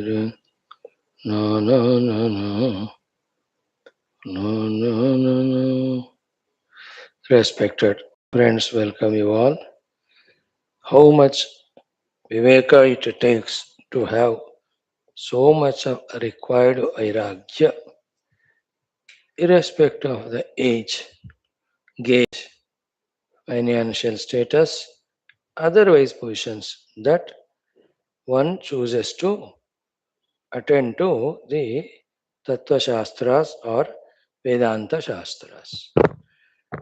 No, no, no, no, no, no, no, no. Respected friends, welcome you all. How much viveka it takes to have so much of required vairagya, irrespective of the age, gauge, financial status, otherwise positions that one chooses to attend to the Tattva Shastras or Vedanta Shastras.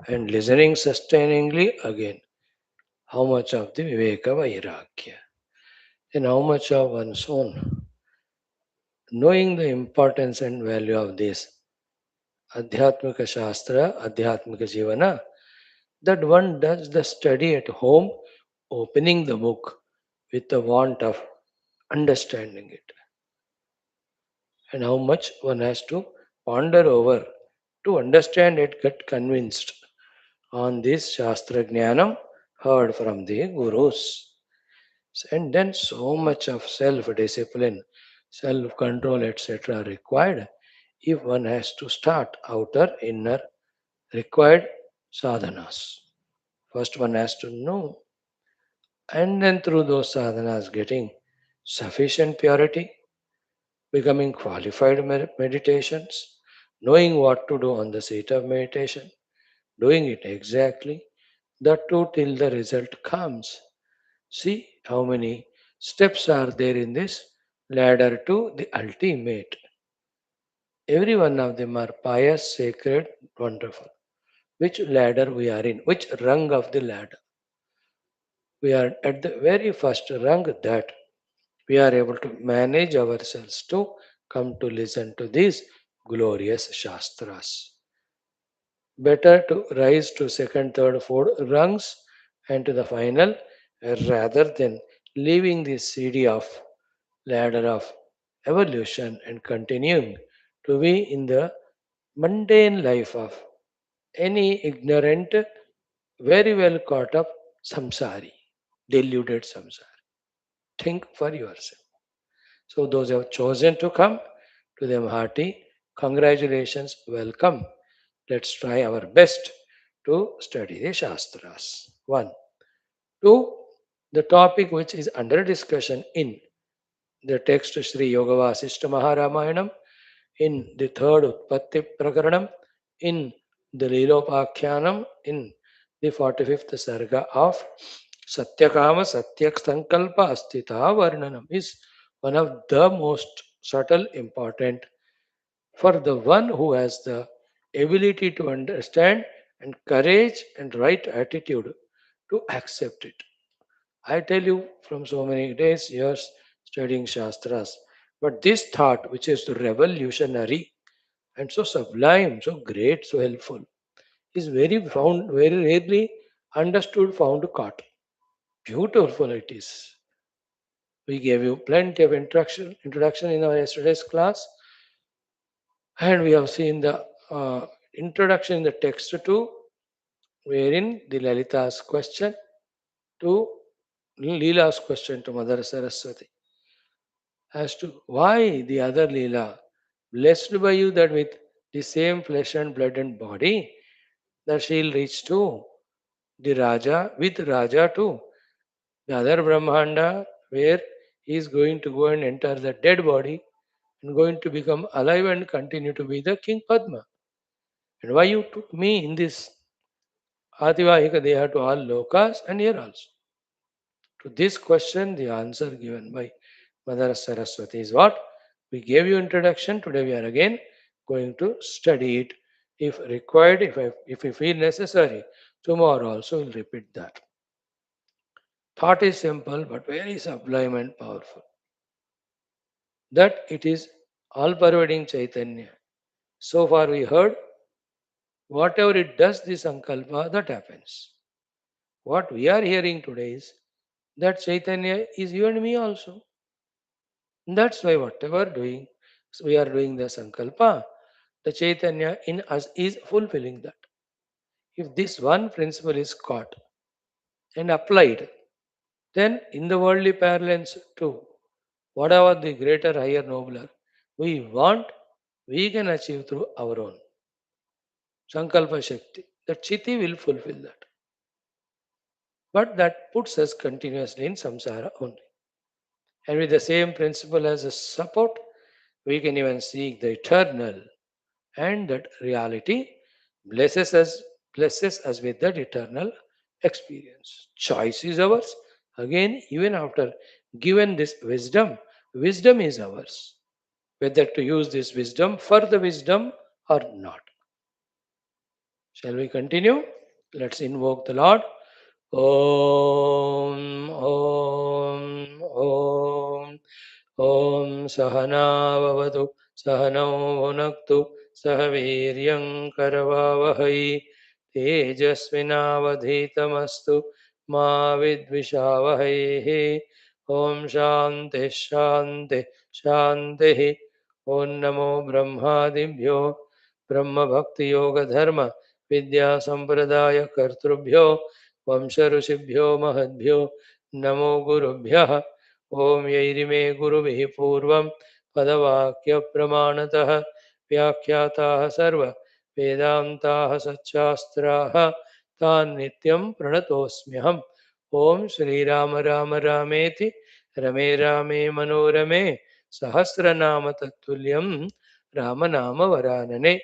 And listening sustainingly again, how much of the Viveka Vairagya and how much of one's own. Knowing the importance and value of this Adhyatmika Shastra, Adhyatmika Jivana, that one does the study at home, opening the book with the want of understanding it, and how much one has to ponder over to understand it, get convinced on this Shastra Jnanam heard from the Gurus. And then so much of self discipline, self control, etc. required if one has to start outer, inner required sadhanas. First, one has to know, and then through those sadhanas, getting sufficient purity, becoming qualified meditations, knowing what to do on the seat of meditation, doing it exactly, that too till the result comes. See how many steps are there in this ladder to the ultimate. Every one of them are pious, sacred, wonderful. Which ladder we are in, which rung of the ladder. We are at the very first rung that we are able to manage ourselves to come to listen to these glorious Shastras. Better to rise to second, third, fourth rungs and to the final rather than leaving the CD of ladder of evolution and continuing to be in the mundane life of any ignorant, very well caught up samsari, deluded samsari. Think for yourself. So those who have chosen to come, to them hearty congratulations, welcome. Let's try our best to study the Shastras. One. Two, the topic which is under discussion in the text Sri Yoga Vaashishtha Maharamayana, in the third Utpatthi Prakaranam, in the Leelopakhyanam, in the 45th Sarga of Satyakama Satyak Sankalpa Asthitha VARNANAM is one of the most subtle, important for the one who has the ability to understand and courage and right attitude to accept it. I tell you from so many days, years studying Shastras, but this thought, which is revolutionary and so sublime, so great, so helpful, is very rarely understood, found, caught. Beautiful it is. We gave you plenty of introduction in our yesterday's class, and we have seen the introduction in the text too, wherein the Lalita's question to Leela's question to Mother Saraswati as to why the other Leela, blessed by you that with the same flesh and blood and body, that she'll reach to the Raja, with Raja too, the other Brahmanda, where he is going to go and enter the dead body and going to become alive and continue to be the King Padma. And why you took me in this Ativahika Deha to all lokas and here also? To this question, the answer given by Mother Saraswati is what? We gave you introduction. Today we are again going to study it. If required, if we feel necessary, tomorrow also we'll repeat that. Thought is simple but very sublime and powerful. That it is all pervading Chaitanya. So far we heard, whatever it does, the Sankalpa, that happens. What we are hearing today is that Chaitanya is you and me also. That's why whatever doing, we are doing the Sankalpa, the Chaitanya in us is fulfilling that. If this one principle is caught and applied, then in the worldly parlance too, whatever the greater, higher, nobler we want, we can achieve through our own Sankalpa Shakti. That Chiti will fulfill that. But that puts us continuously in samsara only. And with the same principle as a support, we can even seek the eternal, and that reality blesses us blesses us with that eternal experience. Choice is ours. Again, even after given this wisdom, wisdom is ours. Whether to use this wisdom for the wisdom or not. Shall we continue? Let's invoke the Lord. Om Om Om Om Sahana Vavatu Sahano Bhunaktu Sahaviryam Karavavahai Tejasvinavadhitamastu Ma Vidvishavahai. Om Shanti Shanti Shanti. Om Namo Brahmadibhyo Brahma Bhakti Yoga Dharma Vidya Sampradaya Kartrubhyo वंश ऋषिभ्यो महद्भ्यो नमो गुरुभ्यः ओम यैरिमे गुरुभिः पूर्वं पदवाक्य प्रमाणतः व्याख्याताः सर्व वेदान्ताः सच्चास्त्राः तान् नित्यं प्रणतोऽस्म्यहम् ओम श्रीराम राम रामेति रमे रामे मनोरमे सहस्रनाम तत्तुल्यं रामनाम वरानने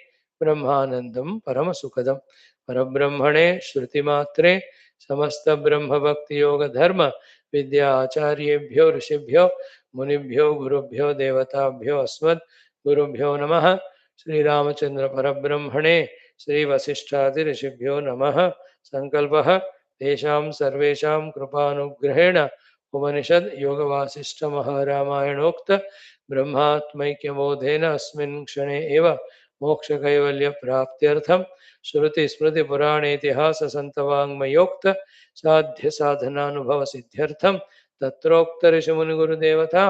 ब्रह्मानन्दं परमसुखदं परब्रह्मणे श्रुतिमात्रे समस्त ब्रह्म भक्ति योग धर्म विद्या आचार्येभ्यो ऋषिभ्यो मुनिभ्यो गुरुभ्यो देवताभ्यो अस्मद् गुरुभ्यो नमः श्री रामचंद्र परब्रह्मणे श्री वशिष्ठादि ऋषिभ्यो नमः संकल्पः तेषां सर्वेषां कृपानुग्रहेण उपनिषद योग वासिष्ठ महारामायणोक्त ब्रह्मात्मैक्यबोधेन अस्मिन् क्षणे एव मोक्ष कैवल्य प्राप्त्यर्थं श्रुति स्मृति पुराण इतिहास संतवांग्मयोक्त साध्य साधनानुभव सिद्ध्यर्थम तत्रोक्त ऋषि मुनि गुरुदेवता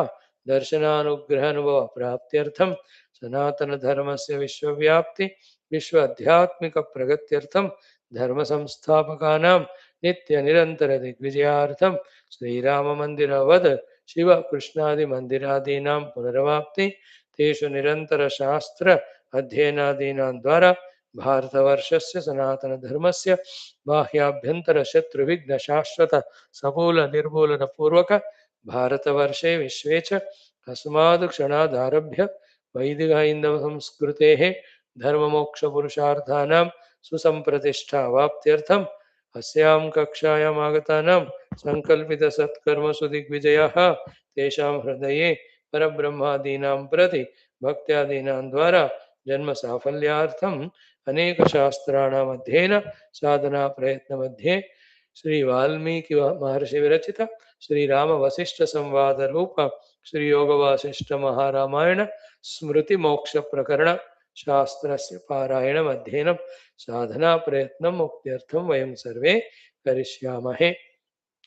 दर्शनानुग्रह अनुभव प्राप्त्यर्थम सनातन धर्म से विश्वव्याप्ति विश्व आध्यात्मिक प्रगत्यर्थम धर्म संस्थापकानां नित्य निरंतर दिग्विजयार्थम श्रीराम मंदिरवद शिव कृष्णादि मंदिरादीनां पुनरवाप्ति तेषु निरंतर शास्त्र अध्ययनादीनां द्वारा भारतवर्षस्य सनातनधर्मस्य बाह्याभ्यन्तरशत्रुविघ्न शाश्वत समूल निर्मूलन पूर्वक भारतवर्षे विश्वे च अस्माद् क्षणादारभ्य वैदिक हैन्दव संस्कृतेः धर्ममोक्षपुरुषार्थानां सुसम्प्रतिष्ठावाप्त्यर्थम् अस्यां कक्षायाम् आगतानां सङ्कल्पितसत्कर्मसु दिग्विजयाः तेषां हृदये परब्रह्मादीनां प्रति भक्त्यादीनां द्वारा जन्म साफल्यार्थम अनेक शास्त्राणाम अध्ययन साधना प्रयत्न मध्ये श्री वाल्मीकि महर्षि विरचित श्री राम वशिष्ठ संवाद रूप श्री योग वासिष्ठ महारामायण स्मृति मोक्ष प्रकरण शास्त्रस्य पारायणम् अध्ययनं साधना प्रयत्नं मुक्त्यर्थं वयं सर्वे करिष्यामहे.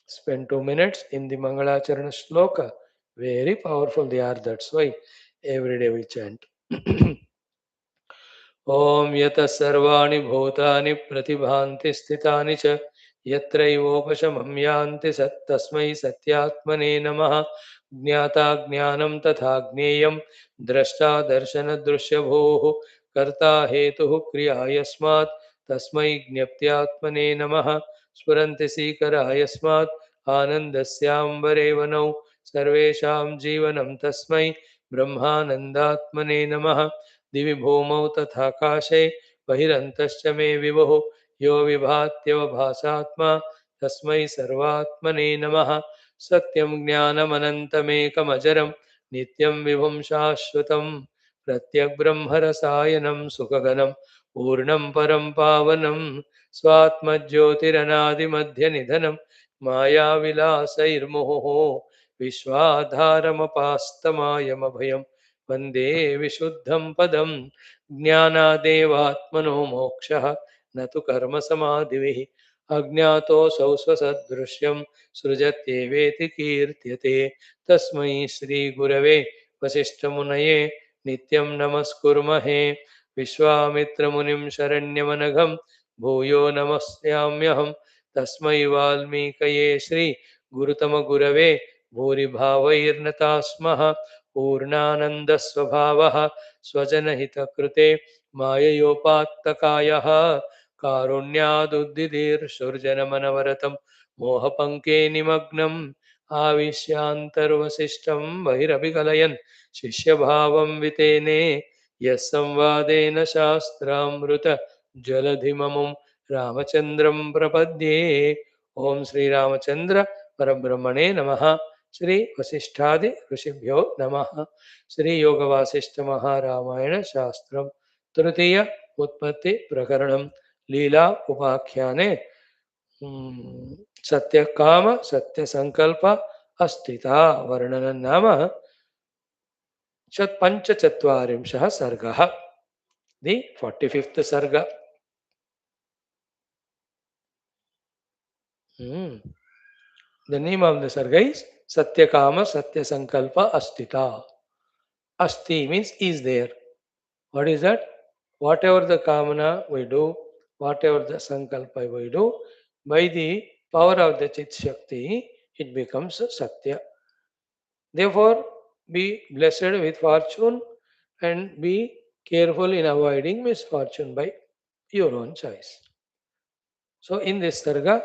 Spend 2 minutes in the Mangalacharana shloka. Very powerful they are. That's why every day we chant. ओम यतः सर्वाणि भूतानि प्रतिभान्ति स्थितानि च यत्रैवोपशमं यान्ति तस्मै सत्यात्मने नमः. ज्ञाता ज्ञानं तथा ज्ञेयं द्रष्टा दर्शनदृश्यभूः कर्ता हेतुः क्रिया यस्मात् तस्मै ज्ञप्त्यात्मने नमः. स्फुरन्ति सीकरा यस्मात् आनन्दस्याम्बरे वनौ सर्वेषां जीवनं तस्मै ब्रह्मानन्दात्मने नमः. दिवि भूमौ तथाकाशे बहिरन्तश्च मे विभुः यो विभात्यवभासात्मा तस्मै सर्वात्मने नमः. सत्यं ज्ञानमनन्तमेकमजरं नित्यं विभुं शाश्वतं प्रत्यग्ब्रह्मरसायनं सुखगनं पूर्णं परं पावनं स्वात्मज्योतिरनादिमध्यनिधनं मायाविलासैर्मुहुः विश्वाधारमपास्तमायमभयम् वन्दे विशुद्धं पदं. ज्ञानादेवात्मनो मोक्षः न तु कर्मसमाधिभिः अज्ञातोऽसौ स्वसदृश्यं सृजत्येवेति कीर्त्यते. तस्मै श्रीगुरवे वसिष्ठमुनये नित्यं नमस्कुर्महे. विश्वामित्रमुनिं शरण्यमनघं भूयो नमस्याम्यहं. तस्मै वाल्मीकये श्री गुरुतमगुरवे भूरिभावैर्नता स्मः पूर्णानन्दस्वभावः स्वजनहितकृते माययोपात्तकायः कारुण्यादुद्दिदीर्षुर्जनमनवरतं मोहपङ्के निमग्नम् आविश्यान्तर्वसिष्ठं बहिरभिकलयन् शिष्यभावं वितेने यः संवादेन शास्त्रामृत जलधिममुं रामचन्द्रं प्रपद्ये ओम श्री रामचंद्र परब्रह्मणे नमः। श्री वशिष्ठादि ऋषिभ्यो नमः। श्री योग वासिष्ठ महारामायण शास्त्रम तृतीय उत्पत्ति प्रकरणम लीला उपाख्याने सत्य काम सत्य संकल्प अस्थिता वर्णन नाम पंचचत्वारिंशः सर्गः दी 45th सर्ग. The name of the sarga is Satya Kama Satya Sankalpa Asthita. Asti means is there. What is that? Whatever the kamana we do, whatever the sankalpa we do, by the power of the Chit Shakti, it becomes Satya. Therefore, be blessed with fortune and be careful in avoiding misfortune by your own choice. So, in this sarga,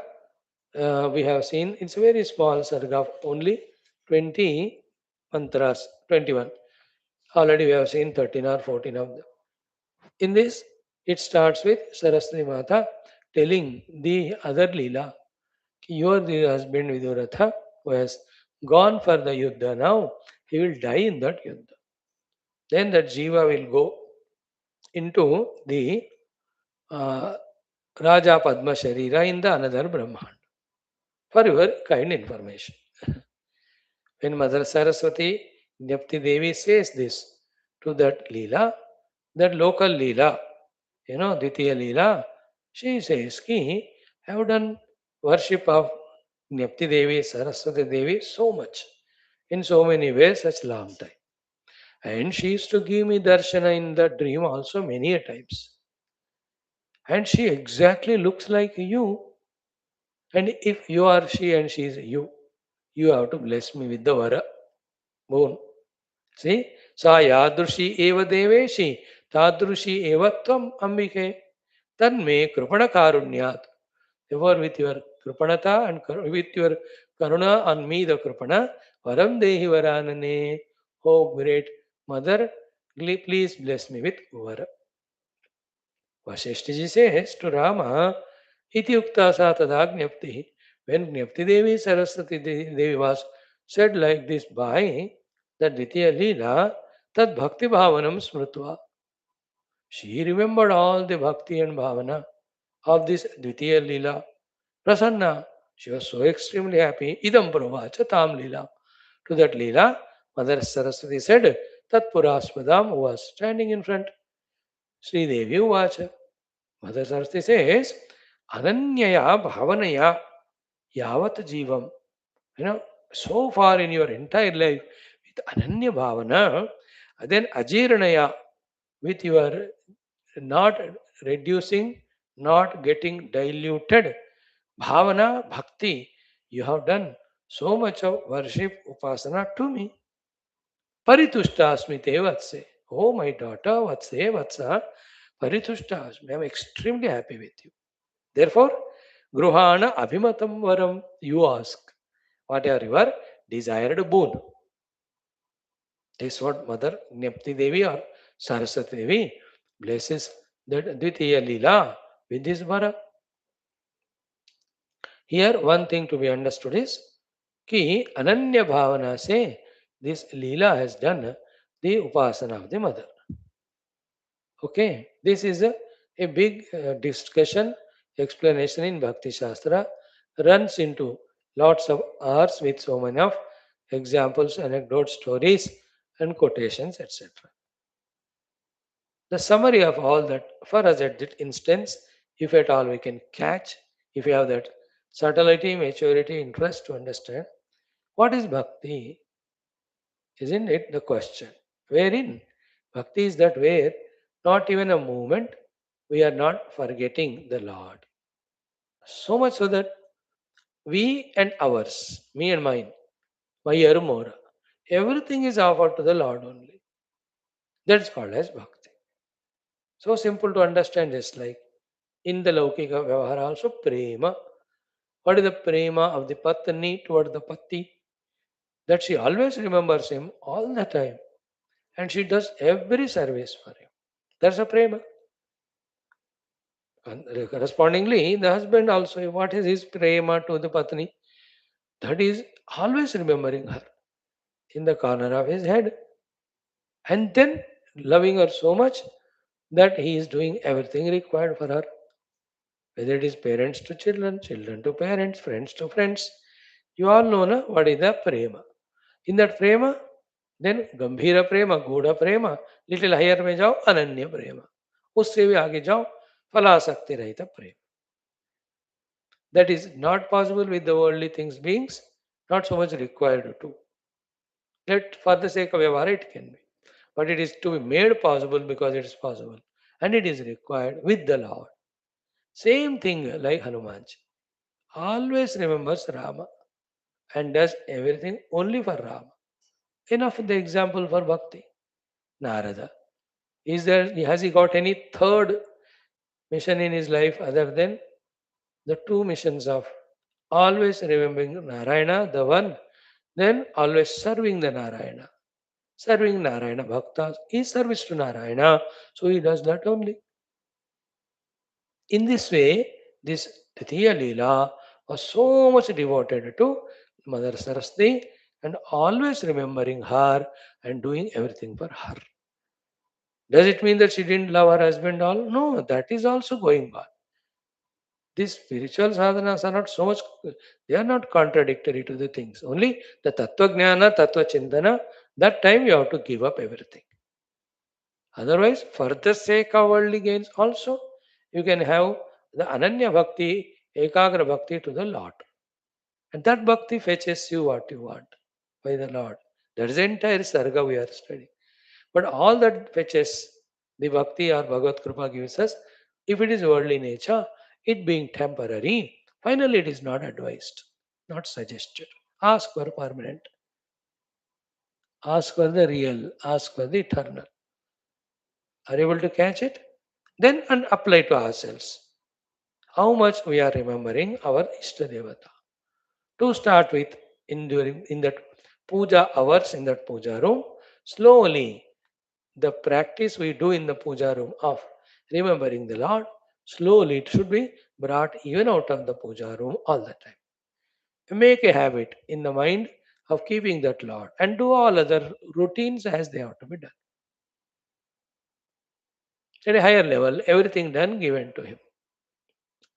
we have seen it's a very small sarga of only 20 mantras, 21. Already we have seen 13 or 14 of them. In this, it starts with Saraswati Mata telling the other Leela, you are the husband Viduratha who has gone for the Yuddha now, he will die in that Yuddha. Then that Jiva will go into the uh, Raja Padma Sharira in the another Brahman. For your kind information. When Mother Saraswati Nyapti Devi says this to that Leela, that local Leela, Ditiya Leela, she says, Ki, I have done worship of Nyapti Devi, Saraswati Devi so much, in so many ways, such long time. And she used to give me darshana in the dream also many a times. And she exactly looks like you. And if you are she and she is you, you have to bless me with the vara boon. See, sa yadrushi eva deveshi, tadrushi eva tvam ambike, tanme kripana karunyat. Therefore, with your kripanata and with your karuna on me, the kripana, varam dehi varanane. Oh, great mother, please bless me with vara. Vashishtha ji says to Rama, iti ukta sa tadagnyapti. When Nyapti Devi Saraswati Devi was said like this by the Dvitiya Leela, tad bhakti bhavanam smrutva. She remembered all the bhakti and bhavana of this Dvitiya Leela. Prasanna, she was so extremely happy. Idam pravacha tam Leela. To that Leela, Mother Saraswati said, Tat Puraspadam, who was standing in front. Sri Devi Uvacha. Mother Saraswati says, Ananyaya bhavanaya yavat jivam. So far in your entire life, with Ananya bhavana, then ajiranaya, with your not reducing, not getting diluted bhavana, bhakti, you have done so much of worship, upasana to me. Paritushtasmi te vatse. Oh, my daughter, vatse, vatsa, paritushtasmi. I am extremely happy with you. Therefore, gruhana abhimatam varam, you ask. Whatever your desired boon. This is what Mother Nyapti Devi or Saraswati Devi blesses that Dvitiya Leela with this vara. Here, one thing to be understood is कि Ananya Bhavana se this Leela has done the Upasana of the mother. Okay, this is a big discussion, explanation in Bhakti Shastra, runs into lots of hours with so many of examples, anecdotes, stories, and quotations, etc. The summary of all that for us at that instance, if at all we can catch, if you have that subtlety, maturity, interest to understand, what is bhakti? Isn't it the question? Wherein bhakti is that where not even a moment we are not forgetting the Lord. So much so that we and ours, me and mine, Mayarumora. Everything is offered to the Lord only. That's called as bhakti. So simple to understand, just like in the Laukika Vyavahara also, prema. What is the prema of the Patni toward the Pati? That she always remembers him all the time and she does every service for him. That's a prema. And correspondingly, the husband also, what is his prema to the Patni? That is always remembering her in the corner of his head and then loving her so much that he is doing everything required for her, whether it is parents to children, children to parents, friends to friends. You all know na, what is the prema. In that prema, then गंभीर प्रेम, गूढ़ प्रेम, little higher में जाओ अनन्य प्रेम, उससे भी आगे जाओ फलासक्ति रहित प्रेम. That is not possible with the worldly things beings, not so much required to. Let for the sake of Vyavahara it can be. But it is to be made possible because it is possible. And it is required with the Lord. Same thing like Hanumanji. Always remembers Rama and does everything only for Rama. Enough the example for Bhakti. Narada. Has he got any third mission in his life other than the two missions of always remembering Narayana, the one, then always serving the Narayana. Serving Narayana Bhaktas is service to Narayana, so he does that only. In this way, this Titiya Leela was so much devoted to Mother Saraswati and always remembering her and doing everything for her. Does it mean that she didn't love her husband all? No, that is also going on. These spiritual sadhanas are not so much, they are not contradictory to the things. Only the Tattva Jnana, Tattva Chintana, that time you have to give up everything. Otherwise, for the sake of worldly gains also, you can have the Ananya Bhakti, Ekagra Bhakti to the Lord. And that Bhakti fetches you what you want by the Lord. That is the entire Sarga we are studying. But all that fetches the Bhakti or Bhagavad Kripa gives us, if it is worldly nature, it being temporary, finally it is not advised, not suggested. Ask for permanent. Ask for the real. Ask for the eternal. Are you able to catch it? Then and apply to ourselves. How much we are remembering our Ishtadevata. To start with, in that puja hours in that puja room, slowly the practice we do in the puja room of remembering the Lord, slowly it should be brought even out of the puja room all the time. Make a habit in the mind of keeping that Lord and do all other routines as they have to be done. At a higher level, everything done given to Him.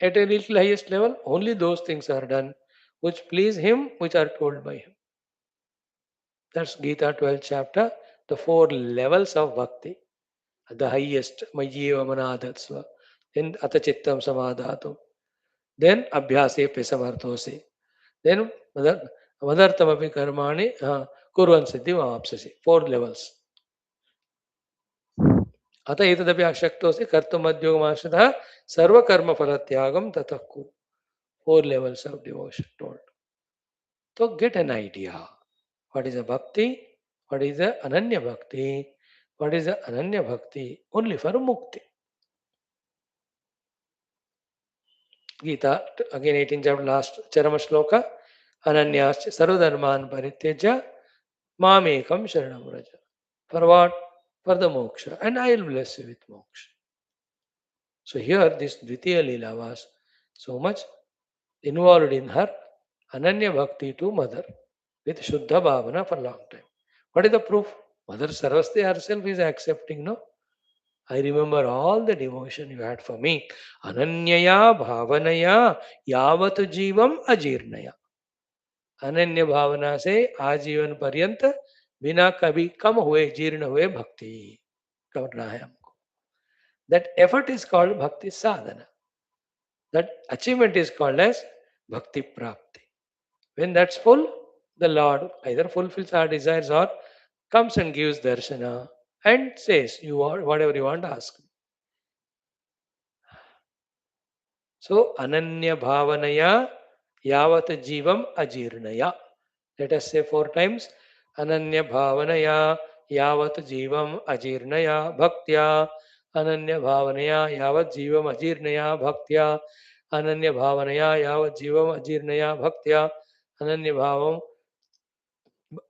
At a little highest level, only those things are done which please Him, which are told by Him. That's Gita 12th chapter, the four levels of bhakti. The highest, Mayeva Manadatsva, then Atachittam Samadhatu, then Abhyase Pesamarthose, then Madartamapi Karmani Kurvan Siddhi Vamapsasi. Four levels. Ata etadapi ashaktose kartumadyogamashritah sarva karma phalatyagam tatakku. Four levels of devotion told. So get an idea. What is a bhakti? What is a ananya bhakti? What is a ananya bhakti? Only for mukti. Gita, again 18th chapter, last Charama Shloka. Ananyascha sarvadharman parityaja mamekam sharanam vraja. For what? For the moksha. And I will bless you with moksha. So here this Dvitiya Leela was so much involved in her Ananya Bhakti to mother with Shuddha Bhavana for a long time. What is the proof? Mother Saraswati herself is accepting, no? I remember all the devotion you had for me. Ananyaya Bhavanaya Yavat Jivam Ajirnaya. अनन्य भावना से आजीवन पर्यंत बिना कभी कम हुए जीर्ण हुए भक्ति करना है हमको. That effort is called bhakti sadhana. That achievement is called as bhakti prapti. When that's full, the Lord either fulfills our desires or comes and gives darshana and says, "You want whatever you want, ask me." So ananya bhavanaya yavat jivam ajirnaya. Let us say 4 times. Ananya bhavanaya yavat jivam ajirnaya bhaktya. Ananya bhavanaya yavat jivam ajirnaya bhaktya. Ananya bhavanaya yavat jivam ajirnaya bhaktya. Ananya bhavam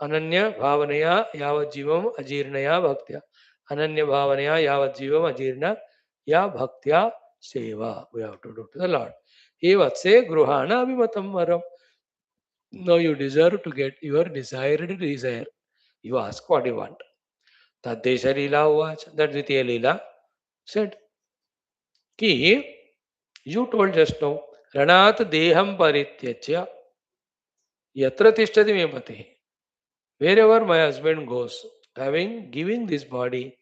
Ananya bhavanaya yavat jivam ajirnaya bhaktya. Ananya bhavanaya yavat jivam ajirna ya bhaktya seva. We have to do to the Lord. Evat se gruhana avimatam varam. Now you deserve to get your desired desire. You ask what you want. Tadesha Leela Uvach, that Dvitiya Leela said, Ki, you told just now, Ranat Deham Parityachya, Yatra Tishtati Me Pati. Wherever my husband goes, having given this body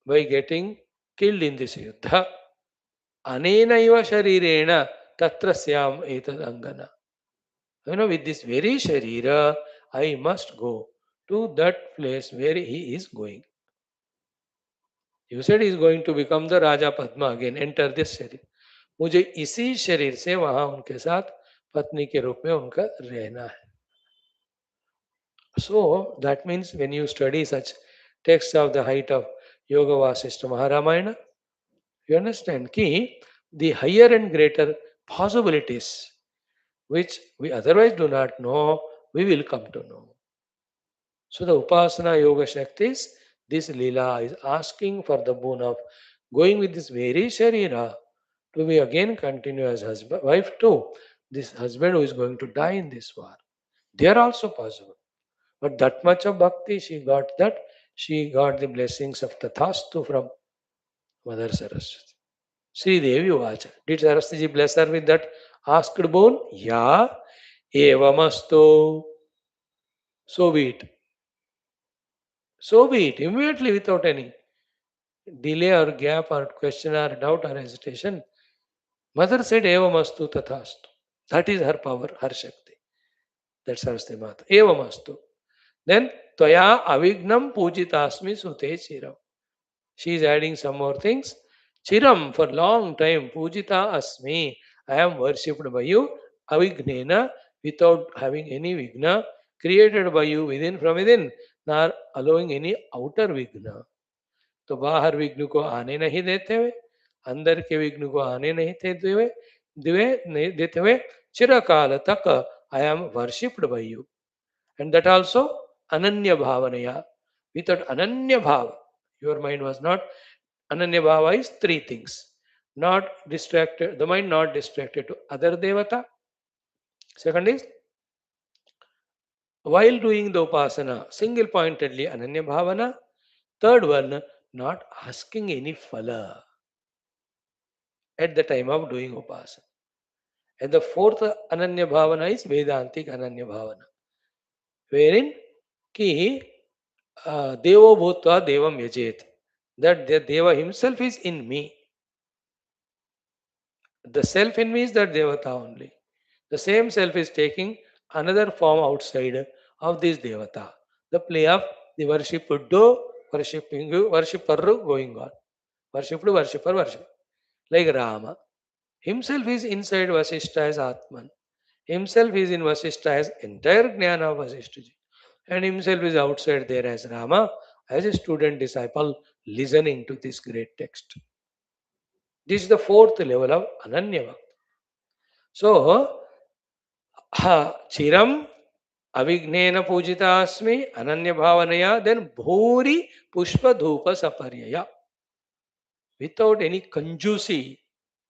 by getting killed in this yuddha, Anena iva sharirena tatrasyam etad angana. With this very sharira, I must go to that place where he is going. You said he is going to become the Raja Padma again, enter this शरीर. मुझे इसी शरीर से वहां उनके साथ पत्नी के रूप में उनका रहना है. So that means when you study such texts of the height of Yoga Vaashishtha Maharamayana, you understand ki the higher and greater possibilities which we otherwise do not know, we will come to know. So the Upasana Yoga Shaktis, this Leela is asking for the boon of going with this very Sharira to be again continue as husband, wife too. This husband who is going to die in this war. They are also possible. But that much of bhakti she got that she got the blessings of Tathastu from Mother Saraswati. Sri Devi Vacha. Did Saraswati bless her with that asked boon? Yeah. Evamastu. So be it. So be it. Immediately without any delay or gap or question or doubt or hesitation. Mother said, Evamastu Tathastu. That is her power, her Shakti. That's Saraswati Mata. Evamastu. Then, Tvaya Avignam Pujitasmi Sute Chiram. She is adding some more things. Chiram, for long time, Pujita Asmi. I am worshipped by you. Avignena, without having any vigna, created by you within from within, nor allowing any outer vigna. तो बाहर विघ्न को आने नहीं देते हुए, अंदर के विघ्न को आने नहीं देते हुए, नहीं देते हुए, चिरकाल तक I am worshipped bye you. And that also ananya bhavanaya. Without ananya bhava, your mind was not. Ananya bhava is three things. Not distracted, the mind not distracted to other devata. Second is, while doing the upasana, single pointedly ananya bhavana. Third one, not asking any phala at the time of doing upasana. And the fourth ananya bhavana is Vedantic ananya bhavana, wherein ki Devo Bhutva Devam Yajet, that the Deva himself is in me. The self in me is that Devata only. The same self is taking another form outside of this Devata. The play of the worshipper, worshipper going on. Worshipper, worship. Like Rama. Himself is inside Vaashishtha as Atman. Himself is in Vaashishtha as entire Jnana of Vaashishtha. And himself is outside there as Rama, as a student disciple listening to this great text. This is the fourth level of Ananya Bhakti. So, Chiram Avignena Pujita Asmi Ananya Bhavanaya, then Bhuri Pushpa Dhupa Saparyaya. Without any conjuicy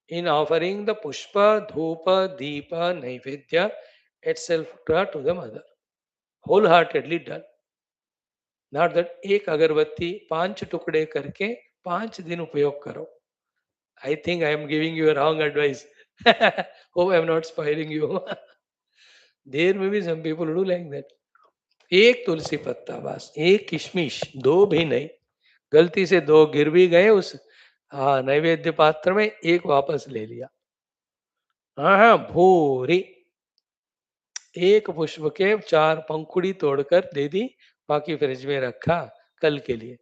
in offering the Pushpa, Dhupa, Deepa, Naivedya, etc. to the mother. Wholeheartedly done. Not that एक अगरबत्ती 5 टुकड़े करके 5 दिन उपयोग करो. I think I am giving you a wrong advice. Hope I am not spoiling you. There may be some people who do like that. एक तुलसी पत्ता बस, एक किशमिश, 2 भी नहीं. गलती से 2 गिर भी गए उस नैवेद्य पात्र में, एक वापस ले लिया. हाँ, भूरी एक पुष्प के 4 पंखुड़ी तोड़कर दे दी, बाकी फ्रिज में रखा कल के लिए.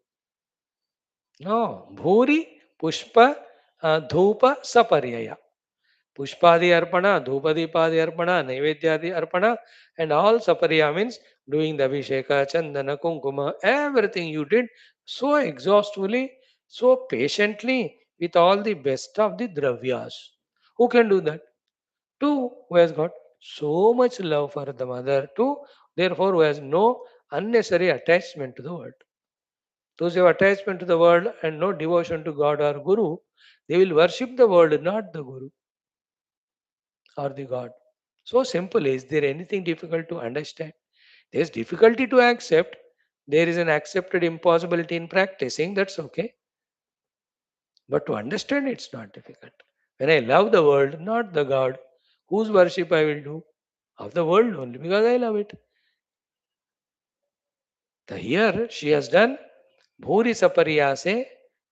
नो, भूरी पुष्प धूप सपर्यय. Pushpadi Arpana, Dhupadi Arpana, Naivedyadi Arpana, and all Sapariya means doing the Abhisheka, Chandana, Kunkuma, everything you did so exhaustively, so patiently, with all the best of the Dravyas. Who can do that? Two, who has got so much love for the mother. Two, therefore, who has no unnecessary attachment to the world. Those who have attachment to the world and no devotion to God or Guru, they will worship the world, not the Guru or the God. So simple. Is there anything difficult to understand? There is difficulty to accept. There is an accepted impossibility in practicing. That's okay. But to understand, it's not difficult. When I love the world, not the God, whose worship I will do? Of the world only, because I love it. The here she has done Bhuri Sapariyase,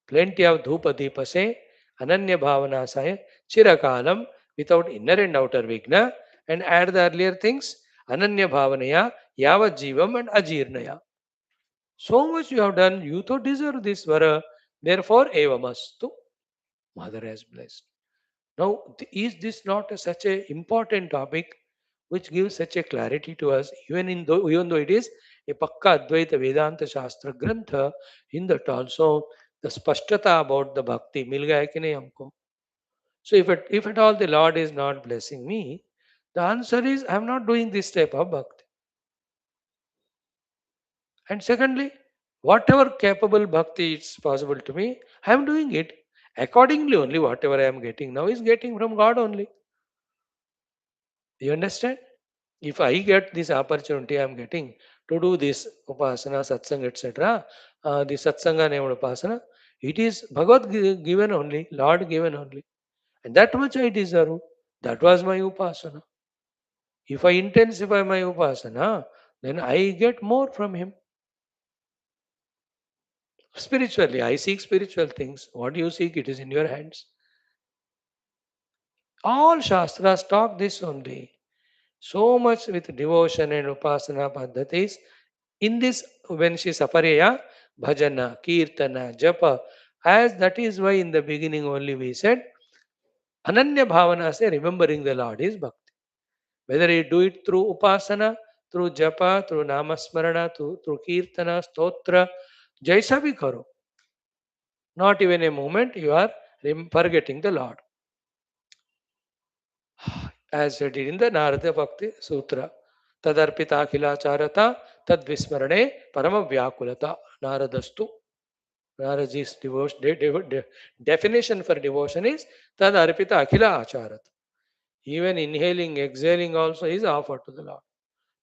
plenty of Dhupa Deepase, Ananya Bhavanasaya, Chirakalam, without inner and outer Vigna, and add the earlier things, Ananya Bhavanaya, Yavat Jivam and Ajirnaya. So much you have done, you to deserve this Vara, therefore Evamastu. Mother has blessed. Now, is this not such a important topic which gives such a clarity to us, even though it is a Pakka Advaita Vedanta Shastra Grantha, in that also the Spashtata about the Bhakti mil gaya ki nahi humko. So if at all the Lord is not blessing me, the answer is I am not doing this type of Bhakti. And secondly, whatever capable Bhakti is possible to me, I am doing it. Accordingly only whatever I am getting now is getting from God only. You understand? If I get this opportunity I am getting to do this upasana, satsang, etc., the satsanga named upasana, it is Bhagavad given only, Lord given only. And that much I deserve. That was my upasana. If I intensify my upasana, then I get more from Him. Spiritually, I seek spiritual things. What you seek, it is in your hands. All Shastras talk this only. So much with devotion and upasana paddhatis. In this, when she sapareya, bhajana, kirtana, japa, as that is why in the beginning only we said, ananya bhavana say remembering the Lord is bhakti. Whether you do it through upasana, through japa, through namasmarana, through kirtana, stotra, jaisa bhi karo. Not even a moment you are forgetting the Lord. As said in the Narada Bhakti Sutra. Tadarpita Akhilacharata Tad Vismarane Parama Vyakulata Naradastu. Naradaji's devotion, definition for devotion is Tad Arpita Akhila Acharat. Even inhaling, exhaling also is offered to the Lord.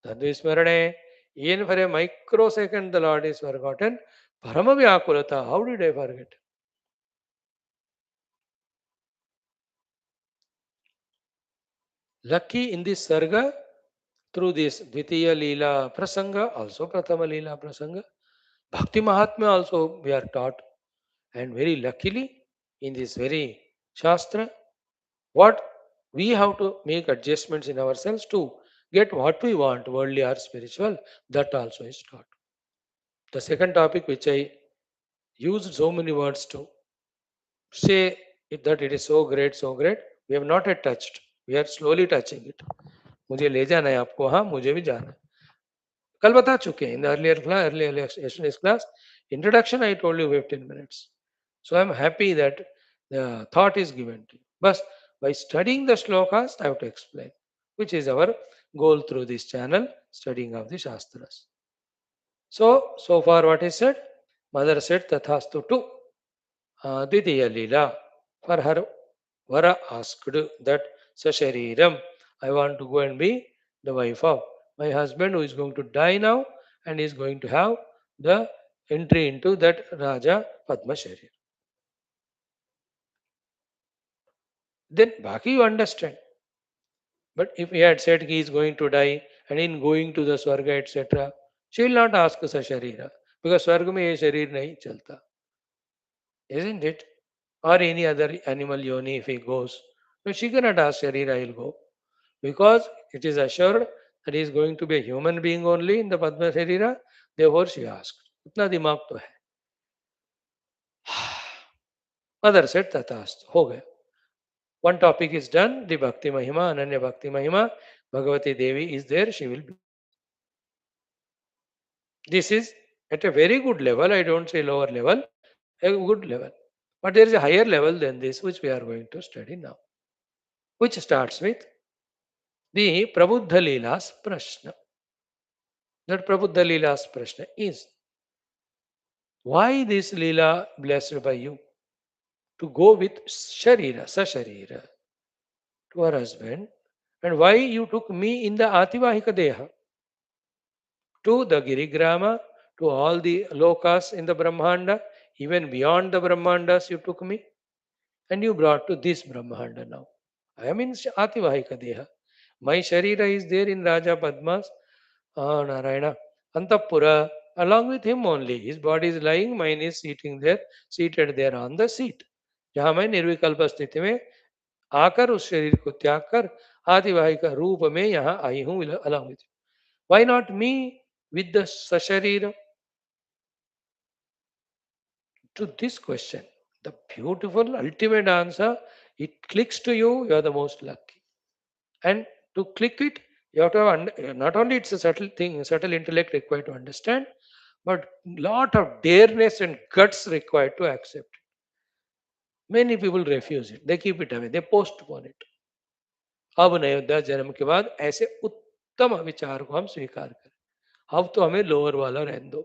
Tad Vismarane, even for a microsecond the Lord is forgotten. Parama Vyakulata, how did I forget? Lucky in this Sarga, through this Dvitiya Leela Prasanga, also Prathama Leela Prasanga, Bhakti Mahatma also we are taught. And very luckily, in this very Shastra, what we have to make adjustments in ourselves to get what we want, worldly or spiritual, that also is taught. The second topic, which I used so many words to say that it is so great, we have not yet touched. We are slowly touching it. मुझे ले जाना है आपको, हाँ मुझे भी जाना है. कल बता चुके हैं इन earlier class introduction I told you 15 minutes. So I am happy that the thought is given to you. But by studying the shlokas, I have to explain, which is our goal through this channel, studying of the Shastras. So far what is said, Mother said Tathastu to Dvitiya Leela. For her, Vara asked that Sashariram, I want to go and be the wife of my husband who is going to die now and is going to have the entry into that Raja Padma Sharir. Then Baki you understand. But if he had said he is going to die and in going to the Swarga, etc., she will not ask Sasharira because Swarga mein ye sharir nahi chalta. Isn't it? Or any other animal yoni if he goes. No, she cannot ask Sharira, I will go. Because it is assured that he is going to be a human being only in the Padma Sharira. Therefore she asked. Utna dimag to hai. Mother said Tatast. Ho gaya. One topic is done, the Bhakti Mahima, Ananya Bhakti Mahima. Bhagavati Devi is there, she will bless. This is at a very good level, I don't say lower level, a good level. But there is a higher level than this, which we are going to study now, which starts with the Prabuddha Leela's Prashna. That Prabuddha Leela's Prashna is, why this Leela blessed by you to go with Sharira, Sasharira to her husband, and why you took me in the Ativahika Deha to the Girigrama, to all the lokas in the Brahmanda, even beyond the Brahmandas you took me, and you brought to this Brahmanda now. I am in Ativahika Deha. My Sharira is there in Raja Padmas, Narayana, Antapura, along with him only. His body is lying, mine is seated there on the seat. जहाँ मैं निर्विकल्प स्थिति में आकर उस शरीर को त्याग कर आदिवाहिक रूप में यहाँ आई हूँ along with you. Why not me with the Sasharira? To this question, the beautiful ultimate answer, it clicks to you, you are the most lucky. And to click it, you have to have not only it's a subtle thing, subtle intellect required to understand, but lot of dareness and guts required to accept it. Many people refuse it, they keep it away, they postpone it. अब अयोध्या जन्म के बाद ऐसे उत्तम विचार को हम स्वीकार करें, अब तो हमें लोअर वाला रहने दो.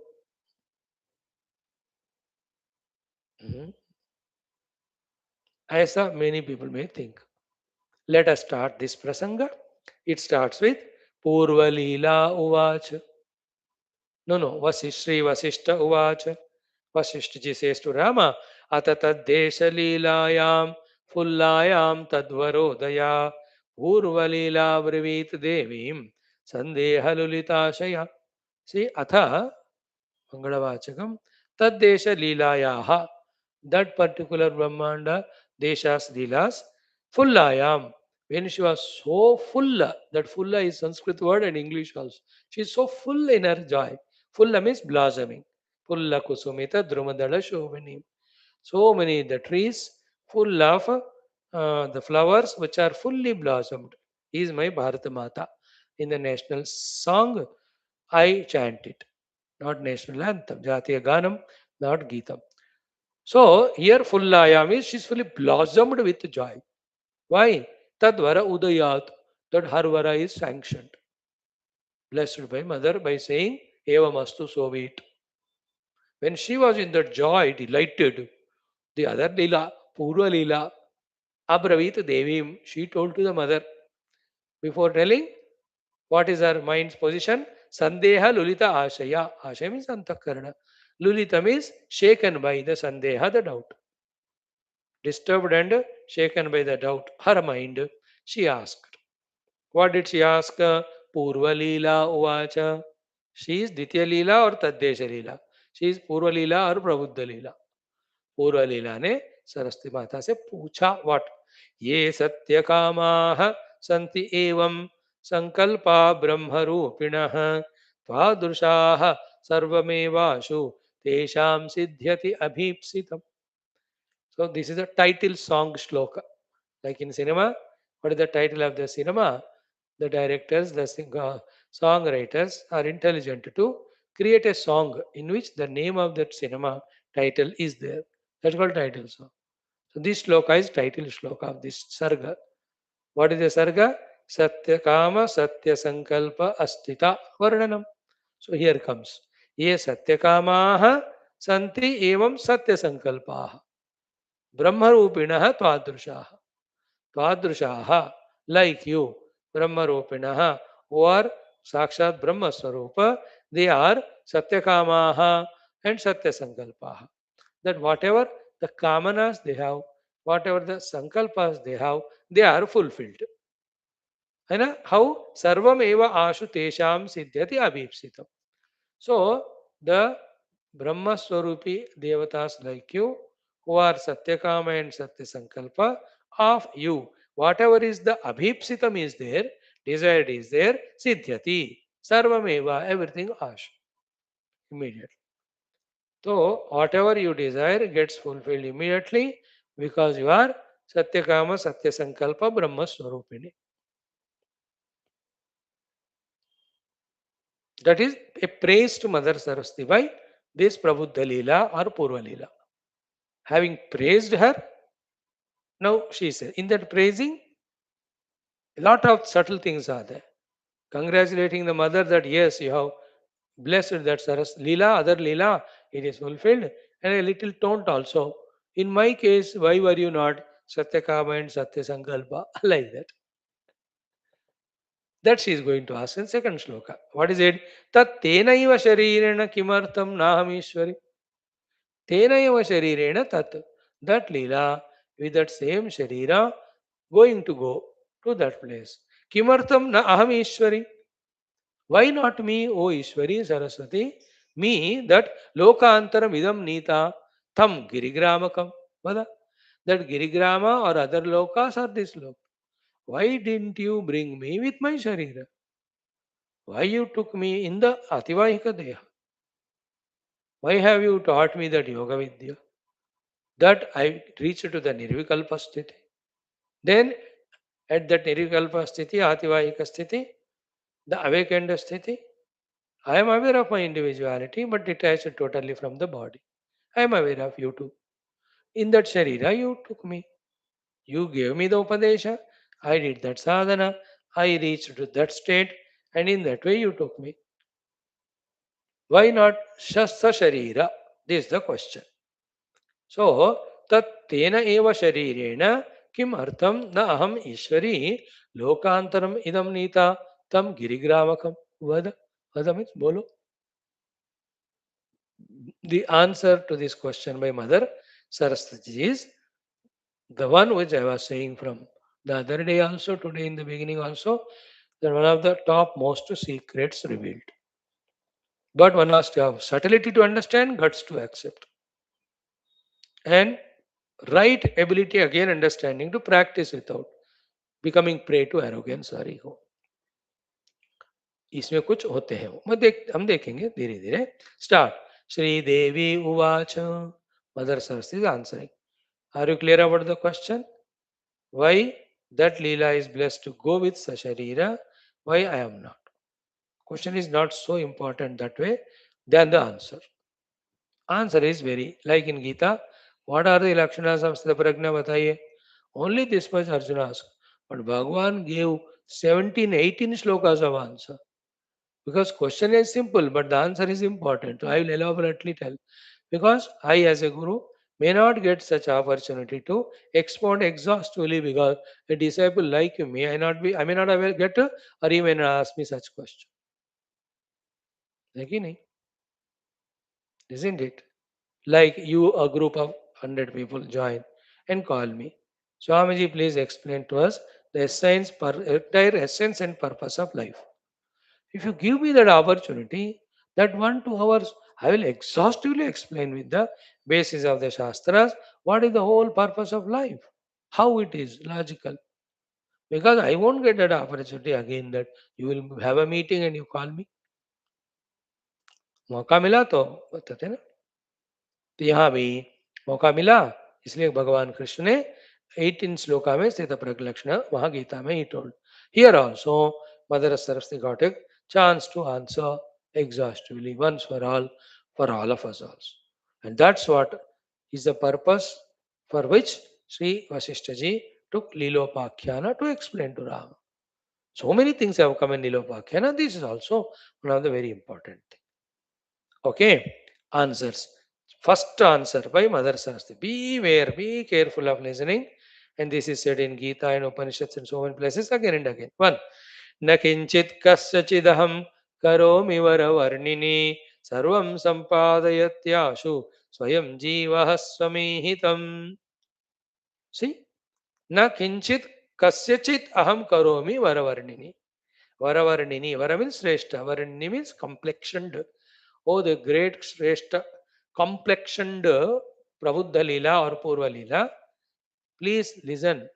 ऐसा many people may think. Let us start this prasanga. It starts with Purva Leela Uvach. No, Shri Vaashishtha Uvach. Vaashishtha says to Rama, Atata Desha Leelayam Fullayam Tadvarodaya Purva Leela Brivit Devim Sandeha Lulitashaya. See, Atha Mangalavachakam Taddesha Leelayaha. That particular Brahmanda, Deshas Leelas, Fullayam. When she was so full, that fulla is Sanskrit word and English also. She is so full in her joy. Fulla means blossoming. Fulla kusumita drumadala shobhani. So many the trees full of the flowers which are fully blossomed. He is my Bharata Mata. In the national song, I chant it. Not national anthem. Jatiya Ganam, not Geetam. So here Fullayam is she's fully blossomed with joy. Why? Tadvara Udayat. That her vara is sanctioned. Blessed by mother by saying, Evamastu, so be it. When she was in that joy, delighted, the other Leela, Purva Leela, Abravit Devim, she told to the mother, before telling what is her mind's position, Sandeha Lulita Ashaya. Ashaya means Antakarana. Lulita means shaken by the Sandeha, the doubt. Disturbed and shaken by the doubt, her mind, she asked. What did she ask? Purva Leela Uvacha. She is Ditya Leela or Taddesha Leela. She is Purva Leela or Prabuddha Leela. Purva Leela ने सरस्वती माता से पूछा what? ये सत्य कामाः सन्ति एवं संकल्पा ब्रह्म रूपिणः त्वादृशाः सर्वमेवाशु तेषां सिद्ध्यति अभीप्सितम्. So this is a title song shloka. Like in cinema, what is the title of the cinema? The directors, the songwriters are intelligent to create a song in which the name of that cinema title is there. That's called title song. So this shloka is title shloka of this sarga. What is the sarga? Satya kama satya sankalpa asthita varnanam. So here comes. Ye satya kamaha santi evam satya sankalpaha. Brahmarupinah twadrushaha. Twadrushaha, like you, Brahmarupinah, who are Sakshat Brahma Swarupa, they are Satyakamaha and Satyasankalpaha. That whatever the kamanas they have, whatever the sankalpas they are fulfilled. है ना? How sarvam eva ashu tesham siddhyati abhipsitam. So the Brahma Swarupi devatas like you, who are Satyakama and Satyasankalpa of you, whatever is the abhipsitam is there, desired is there, siddhyati. Sarvameva, everything ash. Immediately. So whatever you desire gets fulfilled immediately because you are Satyakama Satya Sankalpa Brahma Swarupini. That is a praise to Mother Saraswati by this Prabuddha Leela or Purva Leela. Having praised her, now she says, in that praising, a lot of subtle things are there. Congratulating the mother that yes, you have blessed that Saras Leela, other Leela, it is fulfilled, and a little taunt also. In my case, why were you not Satyakama and Satya Sankalpa? Like that. That she is going to ask in second shloka. What is it? Tat tenaiva sharirena kimartam nahamishwari. Tenaiva sharirena tat. That Leela with that same sharira going to go to that place. Kimartam na aham Ishwari. Why not me, O Ishwari Saraswati? Me, that lokantaram idam nita tam girigramakam. Vada. That girigrama or other lokas or this loka. Why didn't you bring me with my sharira? Why you took me in the Ativahika Deha? Why have you taught me that Yoga Vidya? That I reached to the Nirvikalpa Sthiti. Then at that Nirvikalpa Sthiti, Ativahika Sthiti, the awakened Sthiti, I am aware of my individuality but detached totally from the body. I am aware of you too. In that Sharira, you took me. You gave me the Upadesha. I did that sadhana. I reached to that state, and in that way you took me. Why not Shasta Sharira? This is the question. So, tat tena eva sharirena kim artham na aham ishwari lokantaram idam nita tam girigramakam vada. Vada means bolo. The answer to this question by Mother Saraswati is the one which I was saying from the other day also, today in the beginning also, that one of the top most secrets revealed. But one has to have subtlety to understand, guts to accept. And right ability again understanding to practice without becoming prey to arrogance or ego. इसमें कुछ होते हैं वो हम देखेंगे धीरे धीरे start Shri देवी उवाच mother Saraswati is answering. Are you clear about the question? Why that Leela is blessed to go with Sasharira? Why I am not? Question is not so important that way than the answer. Answer is very like in Gita. What are the lakshanas of Sthita Prajna Bataiye? Only this much Arjuna asked. But Bhagavan gave 17, 18 shlokas of answer. Because question is simple, but the answer is important. So I will elaborately tell. Because I, as a guru, may not get such opportunity to expound exhaustively because a disciple like you I may not get to, or he may not ask me such question. Isn't it? Like you, a group of 100 people join and call me. Swamiji, please explain to us the entire essence and purpose of life. If you give me that opportunity, that 1 2 hours, I will exhaustively explain with the basis of the Shastras what is the whole purpose of life, how it is logical. Because I won't get that opportunity again that you will have a meeting and you call me. मौका मिला तो बताते ना तो यहाँ भी मौका मिला इसलिए भगवान कृष्ण ने 18 श्लोका में स्थित प्रलक्षण वहां गीता में he told here also mother Saraswati got a chance to answer exhaustively once for all of us also. And that's what is the purpose for which Sri Vaashishtha ji took Leelopakhyana to explain to Rama. So many things have come in Leelopakhyana. This is also one of the very important things. Okay, answers. First answer by Mother Saraswati. Beware, be careful of listening. And this is said in Gita and Upanishads and so many places again and again. One, न किंचित कस्यचिदहं करोमि वरवर्णिनि सर्वं सम्पादयत्याशु स्वयं जीवः स्वमीहितम्. See, न किंचित कस्यचित अहम करोमि वरवर्णिनि. Varavarnini. Vara means Shrestha. Varnini means complexioned. Oh, the great Shrestha, complexioned Prabuddha Leela or Purva Leela. Please listen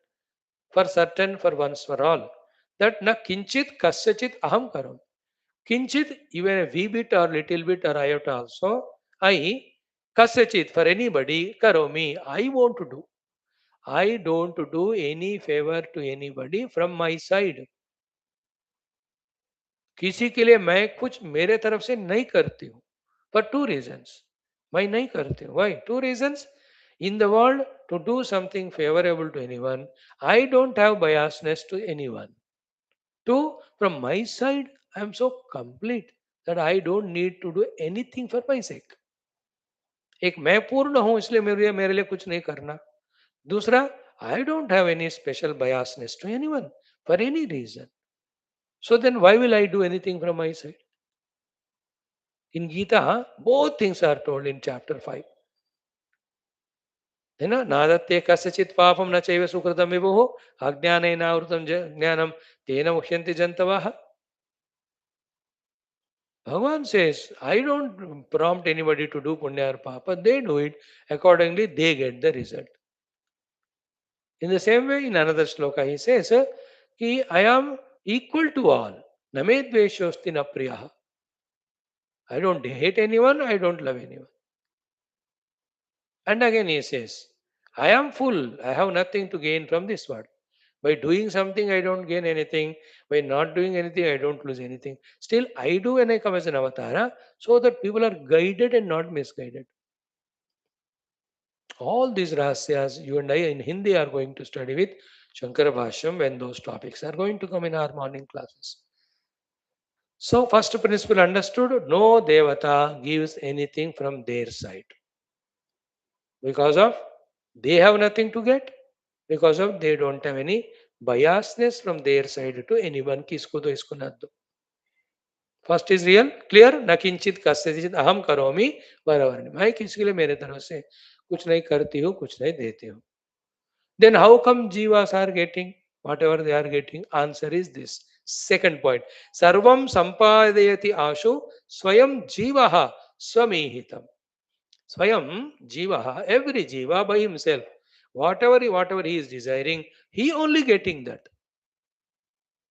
for certain, for once, for all. That na kinchit kasyachit aham karom. Kinchit, even a wee bit or little bit or iota also. I kasyachit, for anybody, karomi, I want to do. I don't do any favor to anybody from my side. किसी के लिए मैं कुछ मेरे तरफ से नहीं करती हूँ, for two reasons. मैं नहीं करती हूँ. Why? Two reasons. In the world, to do something favorable to anyone, I don't have biasness to anyone. Two, from my side, I am so complete that I don't need to do anything for my sake. एक मैं पूर्ण हूं इसलिए मेरे मेरे लिए कुछ नहीं करना. दूसरा, I don't have any special biasness to anyone for any reason. So then why will I do anything from my side? In Gita, both things are told in chapter 5. है ना, नादत्ते कस्यचित् पापम न चैव सुकृतम विभुः अज्ञानेनावृतं ज्ञानम तेन मुह्यन्ति जन्तवः. Bhagavan says, I don't prompt anybody to do punya or papa. They do it. Accordingly, they get the result. In the same way, in another sloka, he says, कि I am equal to all. Name dveshosti na priyaha. I don't hate anyone, I don't love anyone. And again he says, I am full, I have nothing to gain from this world. By doing something, I don't gain anything. By not doing anything, I don't lose anything. Still, I do when I come as an avatara, so that people are guided and not misguided. All these rahasyas, you and I in Hindi are going to study with Shankara Bhashyam when those topics are going to come in our morning classes. So, first principle understood, no devata gives anything from their side. Because of they have nothing to get, because of they don't have any biasness from their side to anyone ki isko do isko na do. First is real clear न किंचित कस्यचित अहम करोमि बराबर. मैं किसी के लिए मेरे तरफ से कुछ नहीं करती हूँ, कुछ नहीं देती हूँ. Then how come jivas are getting whatever they are getting? Answer is this. Second point. Sarvam sampadayati ashu swayam jivaha swamihitam. Swayam jivaha, every jiva by himself. Whatever he is desiring, he only getting that.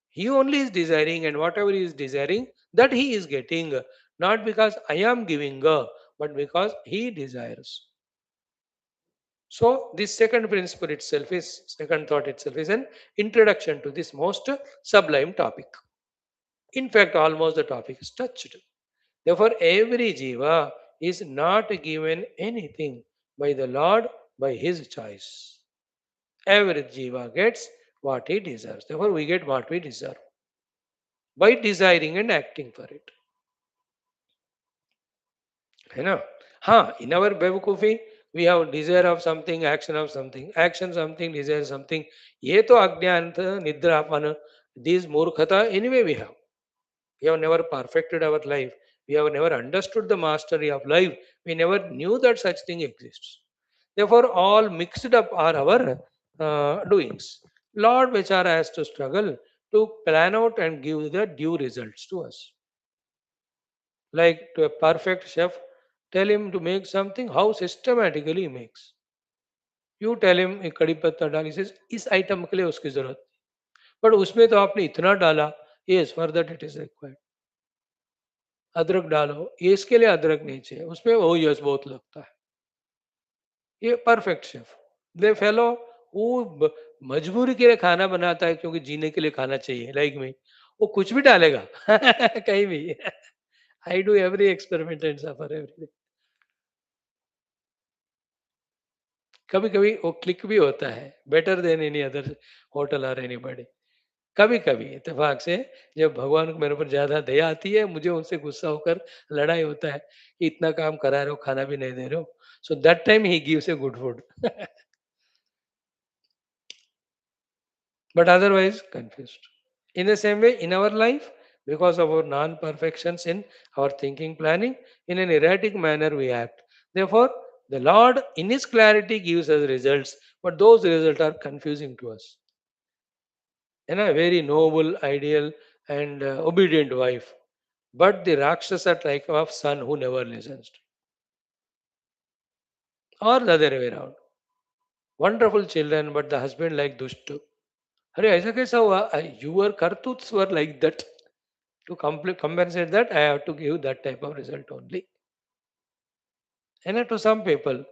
He only is desiring, and whatever he is desiring, that he is getting. Not because I am giving, but because he desires. So this second principle itself is, second thought itself is an introduction to this most sublime topic. In fact, almost the topic is touched. Therefore, every jiva is not given anything by the Lord by his choice. Every jiva gets what he deserves. Therefore, we get what we deserve by desiring and acting for it. है ना. हाँ, in our बेवकूफ़ी we have desire of something, action of something, action something, desire something. ये तो अज्ञान निद्रापन, this मूर्खता anyway we have. We have never perfected our life. We have never understood the mastery of life. We never knew that such thing exists. Therefore, all mixed up are our doings. Lord Vichara has to struggle to plan out and give the due results to us. Like to a perfect chef, tell him to make something, how systematically he makes. You tell him एक कड़ी पत्ता डाल, he says इस item के लिए उसकी जरूरत, but उसमें तो आपने इतना डाला, yes for that it is required. अदरक डालो, ये इसके लिए अदरक नहीं चाहिए, उसमें वो यस बहुत लगता है. ये परफेक्ट शेफ. दे फेलो वो मजबूरी के लिए खाना बनाता है क्योंकि जीने के लिए खाना चाहिए, लाइक मी, वो कुछ भी डालेगा कहीं भी. I do every experiment and suffer every. कभी कभी वो क्लिक भी होता है, better than any other hotel और एनीबॉडी. कभी कभी इत्तेफाक से जब भगवान को मेरे ऊपर ज्यादा दया आती है, मुझे उनसे गुस्सा होकर लड़ाई होता है कि इतना काम करा रहे हो, खाना भी नहीं दे रहे हो. So that time he gives a good food. But otherwise confused. In the same way, in our life, because of our non-perfections in our thinking planning, in an erratic manner we act. Therefore, the Lord in His clarity gives us results, but those results are confusing to us. And a very noble, ideal, and obedient wife. But the Rakshasa type of son who never listens. Or the other way around. Wonderful children, but the husband like Dushtu. अरे ऐसा कैसा हुआ? Your kartuts were like that. To compensate that, I have to give that type of result only. And to some people,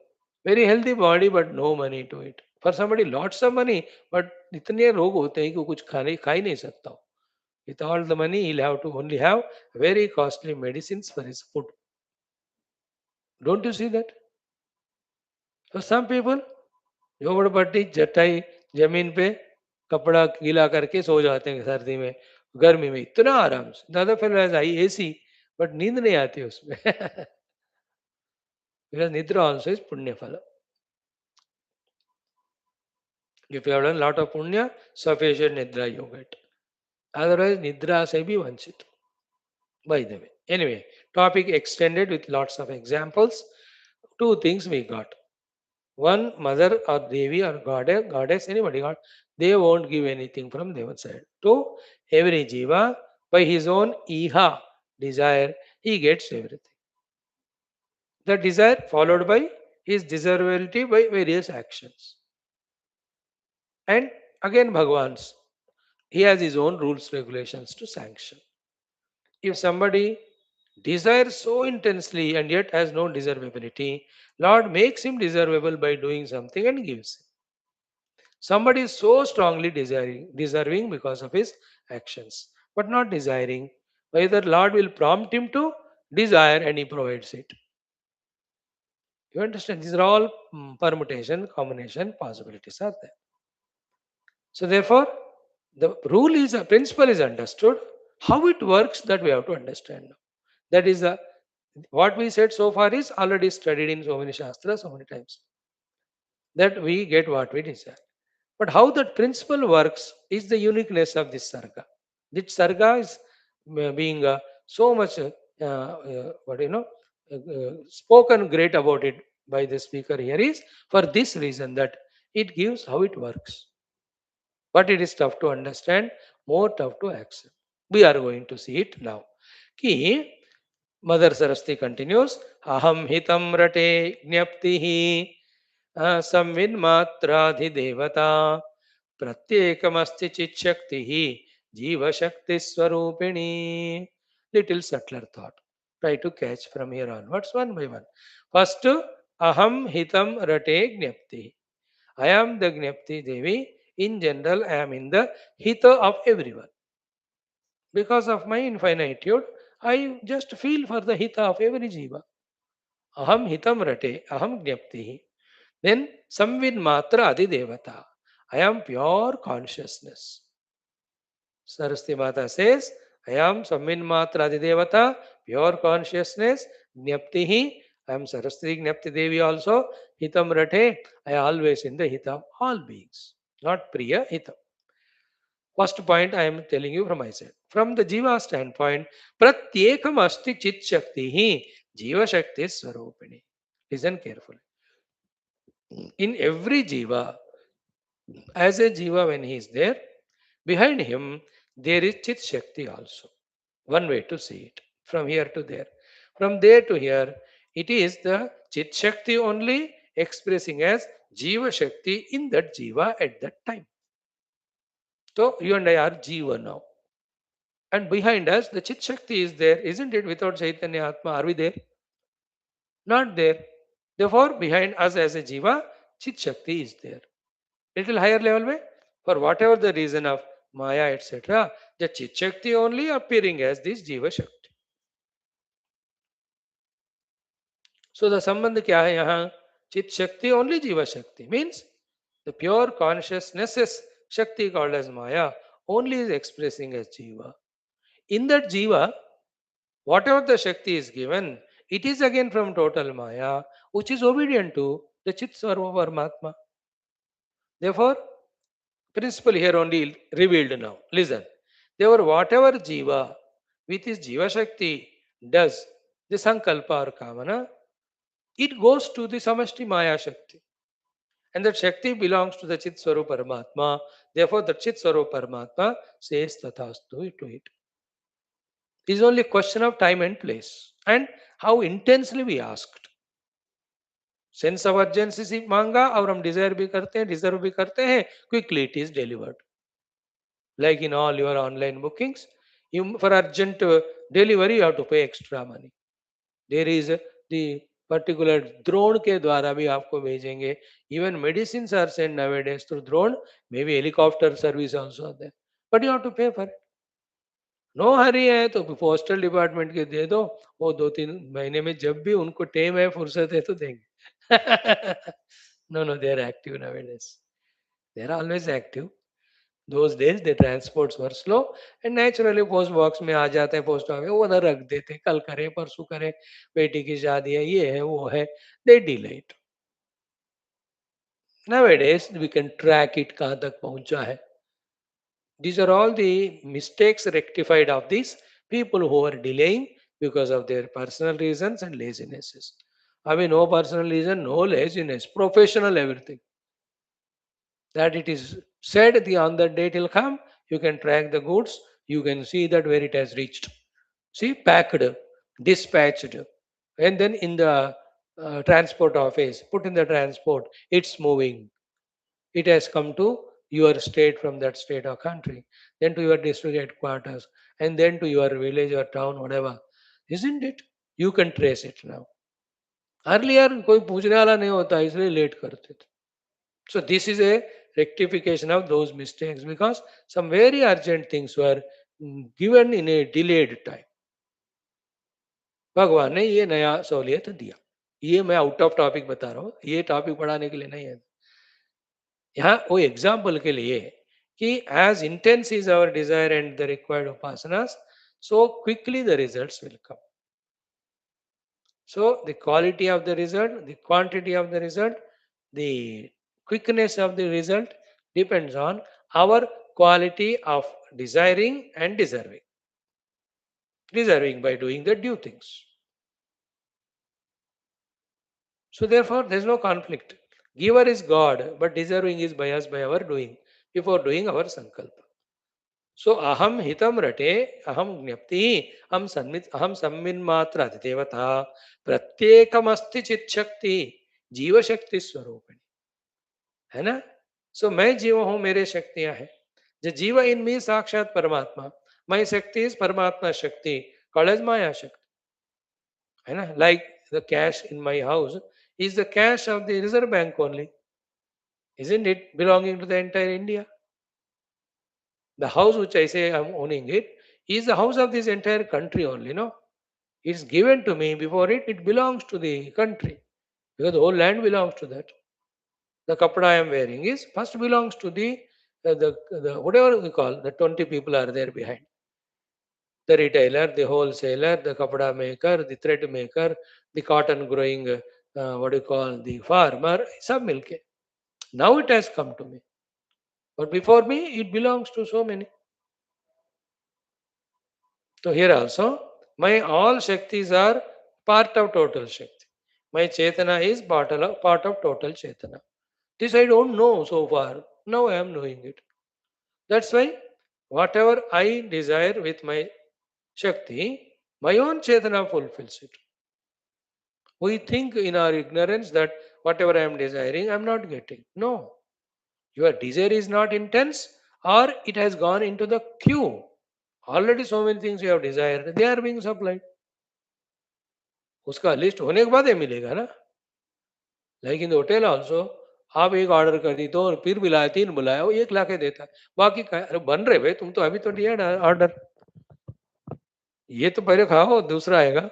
very healthy body but no money to it. For somebody lots of money, but इतने रोग होते हैं कि वो कुछ खाने खा ही नहीं सकता हो. With all the money, he'll have to only have very costly medicines for his food. Don't you see that? So some people झोपड़पट्टी चटाई जमीन पे कपड़ा गीला करके सो जाते हैं सर्दी में, गर्मी में इतना आराम से. The other fellow has high AC, but नींद नहीं आती उसमें. Because nidra also is punya phala. If you have done lot of punya, sufficient nidra you get. Otherwise, nidra se bhi vanchit. By the way. Anyway, topic extended with lots of examples. Two things we got. One, mother or Devi or goddess, anybody, God, they won't give anything from their side. Two, every jiva, by his own iha, desire, he gets everything. The desire followed by his desirability by various actions. And again, Bhagwan's, he has his own rules, regulations to sanction. If somebody desires so intensely and yet has no desirability, Lord makes him desirable by doing something and gives him. Somebody is so strongly deserving because of his actions, but not desiring. Either Lord will prompt him to desire and he provides it. You understand? These are all permutation, combination possibilities are there. So therefore, the rule is a principle is understood. How it works, that we have to understand now. That is the what we said so far is already studied in so many shastras so many times. That we get what we desire. But how that principle works is the uniqueness of this sarga. This sarga is being so much, what spoken great about it by the speaker here is for this reason that it gives how it works. But it is tough to understand, more tough to accept. We are going to see it now. Ki Mother Saraswati continues, Aham hitam rate jnaptihi संविन्मात्राधिदेवता प्रत्येकमस्ति चिच्छक्तिः जीवशक्तिस्वरूपिणी. Little subtler thought. Try to catch from here onwards one by one. First, aham hitam rate gnapti. I am the Gnapti Devi. In general, I am in the hita of everyone. Because of my infinitude, I just feel for the hita of every jiva. Aham hitam rate, aham gnapti. Then Samvid Matra Adi Devata. I am pure consciousness. Saraswati Mata says, I am Samvid Matra Adi Devata, pure consciousness. Jnaptihi, I am Saraswati Jnapti Devi also. Hitam Rate, I always in the Hita of all beings. Not Priya Hita. First point I am telling you from my side. From the Jiva standpoint, Pratyekam Asti Chit Shakti Jiva Shakti Swarupini. Listen carefully. In every jiva, as a jiva when he is there, behind him there is Chit Shakti also. One way to see it, from here to there. From there to here, it is the Chit Shakti only expressing as Jiva Shakti in that jiva at that time. So you and I are jiva now. And behind us, the Chit Shakti is there, isn't it? Without Chaitanya Atma, are we there? Not there. Therefore, behind us as a jiva, Chit Shakti is there. Little higher level way, for whatever the reason of Maya, etc., the Chit Shakti only appearing as this Jiva Shakti. So the sambandh kya hai yahan? Chit Shakti only Jiva Shakti means the pure consciousness is Shakti called as Maya only is expressing as Jiva. In that Jiva, whatever the Shakti is given, it is again from total Maya, which is obedient to the Chit Swarupa Paramatma. Therefore, principle here only revealed now. Listen. Therefore, whatever Jiva with his Jiva Shakti does the Sankalpa or Kamana, it goes to the Samashti Maya Shakti. And that Shakti belongs to the Chit Swarup Paramatma. Therefore, the Chit Swarup Paramatma says Tathastu to it. It is only a question of time and place and how intensely we asked. Sense of urgency से मांगा और हम desire भी करते हैं, deserve भी करते हैं, quickly it is delivered. Like in all your online bookings, for urgent delivery, you have to pay extra money. There is the particular drone के द्वारा भी आपको भेजेंगे. Even medicine are send nowadays through drone, maybe helicopter service also there, but you have to pay for it. No hurry है तो postal department के दे दो, वो 2-3 महीने में जब भी उनको टेम है, फुर्सत है तो देंगे. No no, they are active nowadays. They are always active. Those days the transports were slow and naturally post box में आ जाते हैं, पोस्ट ऑफिस वो उधर रख देते, कल करें परसों करें, बेटी की शादी है, ये है वो है, they delay it. Nowadays we can track it कहाँ तक पहुंचा है. These are all the mistakes rectified of these people who are delaying because of their personal reasons and lazinesses. I mean, no personal reason, no laziness, professional everything. That it is said the on that date will come, you can track the goods, you can see that where it has reached. See, packed, dispatched, and then in the transport office, put in the transport, it's moving. It has come to your state from that state or country, then to your district headquarters, and then to your village or town, whatever. Isn't it? You can trace it now. Earlier कोई पूछने वाला नहीं होता, इसलिए late करते थे. So this is a rectification of those mistakes because some very urgent things were given in a delayed time. भगवान ने ये नया सहूलियत दिया. ये मैं आउट ऑफ टॉपिक बता रहा हूँ, ये टॉपिक पढ़ाने के लिए नहीं है. यहाँ वो एग्जाम्पल के लिए कि as intense is our desire and the required upasanas, so quickly the results will come. So the quality of the result, the quantity of the result, the quickness of the result depends on our quality of desiring and deserving. Deserving by doing the due things. So therefore there is no conflict. Giver is God, but deserving is by us by our doing, before doing our sankalpa. So aham hitam rate, aham ज्ञप्ति, aham सम्मिन्मात्र देवता, प्रत्येकमस्ति चित शक्ति, जीव शक्ति स्वरूपिणी. है ना? सो मैं जीव हूं, मेरे शक्तियां हैं. जो जीव इन मी साक्षात परमात्मा, my शक्ति is परमात्मा शक्ति, called as Maya शक्ति. है ना? Like the cash in my house is the cash of the Reserve Bank only. Isn't it belonging to the entire India? The house which I say I'm owning it is the house of this entire country only, no? It's given to me. Before it belongs to the country because the whole land belongs to that. The kapda I am wearing is first belongs to the whatever we call the 20 people are there behind. The retailer, the wholesaler, the kapda maker, the thread maker, the cotton growing, what do you call the farmer, sab milke. Now it has come to me. But before me, it belongs to so many. So here also, my all Shaktis are part of total Shakti. My Chetana is part of total Chetana. This I don't know so far. Now I am knowing it. That's why whatever I desire with my Shakti, my own Chetana fulfills it. We think in our ignorance that whatever I am desiring, I am not getting. No. Your desire is not intense or it has gone into the queue. Already so many things you have desired, they are being supplied. उसका list होने के बाद ये मिलेगा ना. Like in the hotel also, आप एक order कर दी तो फिर बुलाया, 3 बुलाया, वो 1 लाके देता है. बाकी अरे बन रहे भाई, तुम तो अभी तो दिया ऑर्डर, ये तो पहले खाओ दूसरा आएगा.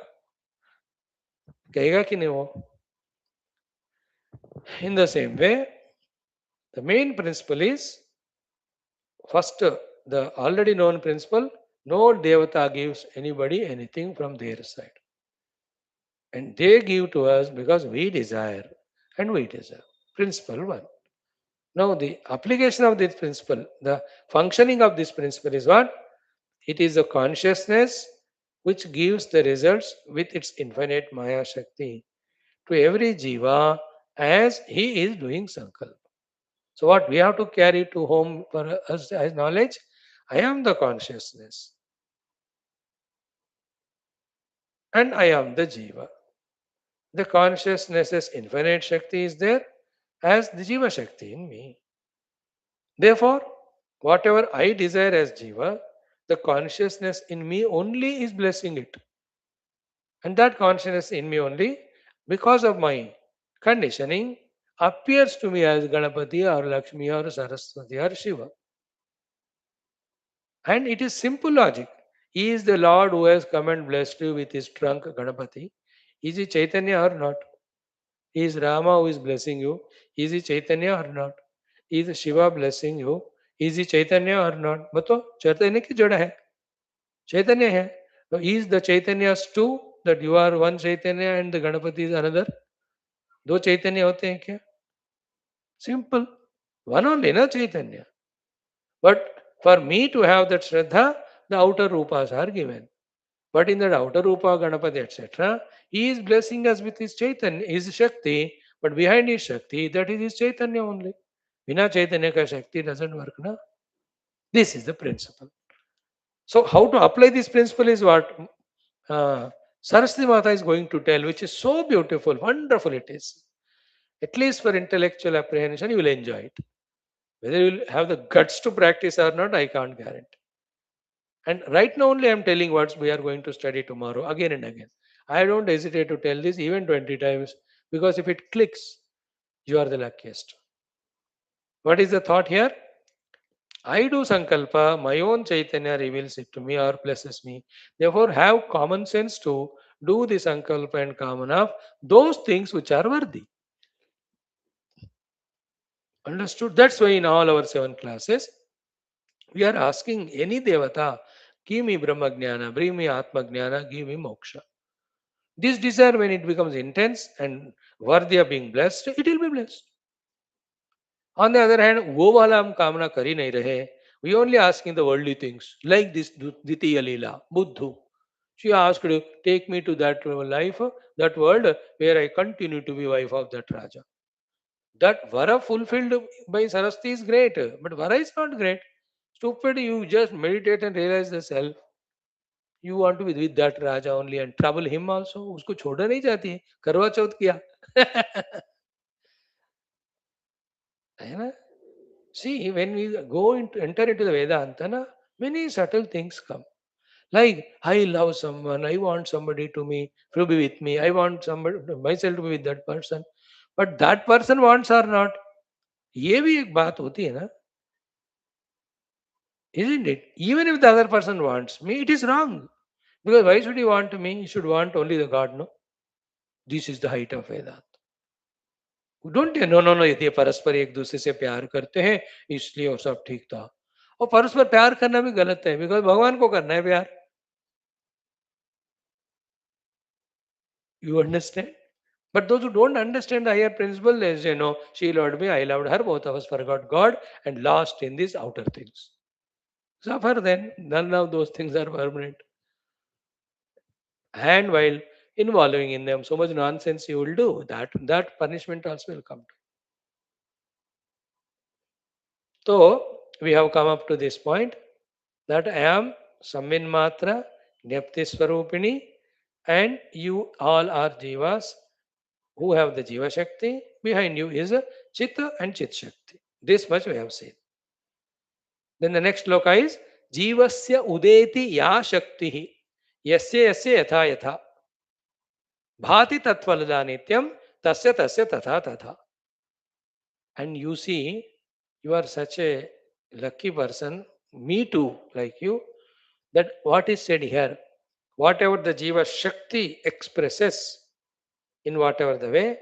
कहेगा कि नहीं वो. In the same way the main principle is first the already known principle, no devata gives anybody anything from their side. And they give to us because we desire and we deserve. Principle 1. Now, the application of this principle, the functioning of this principle is what? It is the consciousness which gives the results with its infinite Maya Shakti to every Jiva as he is doing Sankalpa. So, what we have to carry to home for us as knowledge? I am the consciousness and I am the Jiva. The consciousness's infinite Shakti is there as the Jiva Shakti in me. Therefore, whatever I desire as Jiva, the consciousness in me only is blessing it. And that consciousness in me only, because of my conditioning, appears to me as Ganapati or Lakshmi or Saraswati or Shiva. And it is simple logic. He is the Lord who has come and blessed you with his trunk, Ganapati. Is he Chaitanya or not? Is Rama who is blessing you? Is he Chaitanya or not? Is Shiva blessing you? Is he Chaitanya or not? बताओ चैतन्य की जड़ है चैतन्य है so is the Chaitanyas two that you are one Chaitanya and the Ganapati is another दो चैतन्य होते हैं क्या simple one only na Chaitanya but for me to have that Shraddha the outer rupas are given but in that outer rupa Ganapati etc he is blessing us with his Chaitanya his Shakti but behind his Shakti that is his Chaitanya only Vina Chaitanya ka Shakti doesn't work na this is the principle so how to apply this principle is what Saraswati Mata is going to tell, which is so beautiful, wonderful it is. At least for intellectual apprehension, you will enjoy it. Whether you will have the guts to practice or not, I can't guarantee. And right now only I am telling what we are going to study tomorrow again and again. I don't hesitate to tell this even 20 times because if it clicks, you are the luckiest. What is the thought here? I do Sankalpa, my own Chaitanya reveals it to me or blesses me. Therefore, have common sense to do the Sankalpa and Kamana of those things which are worthy. Understood? That's why in all our 7 classes, we are asking any Devata, give me Brahma Jnana, bring me Atma Jnana, give me Moksha. This desire, when it becomes intense and worthy of being blessed, it will be blessed. On the other hand, वो वाला हम कामना कर ही नहीं रहे. We only asking the worldly things like this Ditiya Leela, Buddhu. She asked, take me to that life, that world where I continue to be wife of that Raja. That Vara fulfilled by Saraswati is great, but Vara is not great. Stupid, you just meditate and realize the self. You want to be with that Raja only and trouble him also. उसको छोड़ना नहीं चाहती. करवा चौथ किया. है ना? See, when we go into enter into the Vedanta, na, many subtle things come. Like I love someone, I want somebody to be with me, I want somebody myself to be with that person. But that person wants or not. ये भी एक बात होती है ना, isn't it? Even if the other person wants me, it is wrong. Because why should he want me? He should want only the God, no? This is the height of Vedanta. Don't know no no ये परस्पर एक दूसरे से प्यार करते हैं इसलिए वो सब ठीक था और परस्पर प्यार करना भी गलत है बिकॉज भगवान को करना है प्यार you understand but those who don't understand the higher principle as you know she loved me I loved her both of us forgot God and lost in these outer things suffer then none of those things are permanent and while involving in them so much nonsense you will do that punishment also will come. So we have come up to this point that I am Sammin Matra, Jnapti Swarupini, and you all are Jivas who have the Jiva Shakti. Behind you is a Chitta and Chit Shakti. This much we have seen. Then the next sloka is Jivasya Udeti Ya Shakti Yasya Yasya Yatha Yatha Bhati Tatvalada Nityam Tasya Tasya Tatha Tatha. And you see, you are such a lucky person, me too, like you, that what is said here, whatever the Jiva Shakti expresses in whatever the way,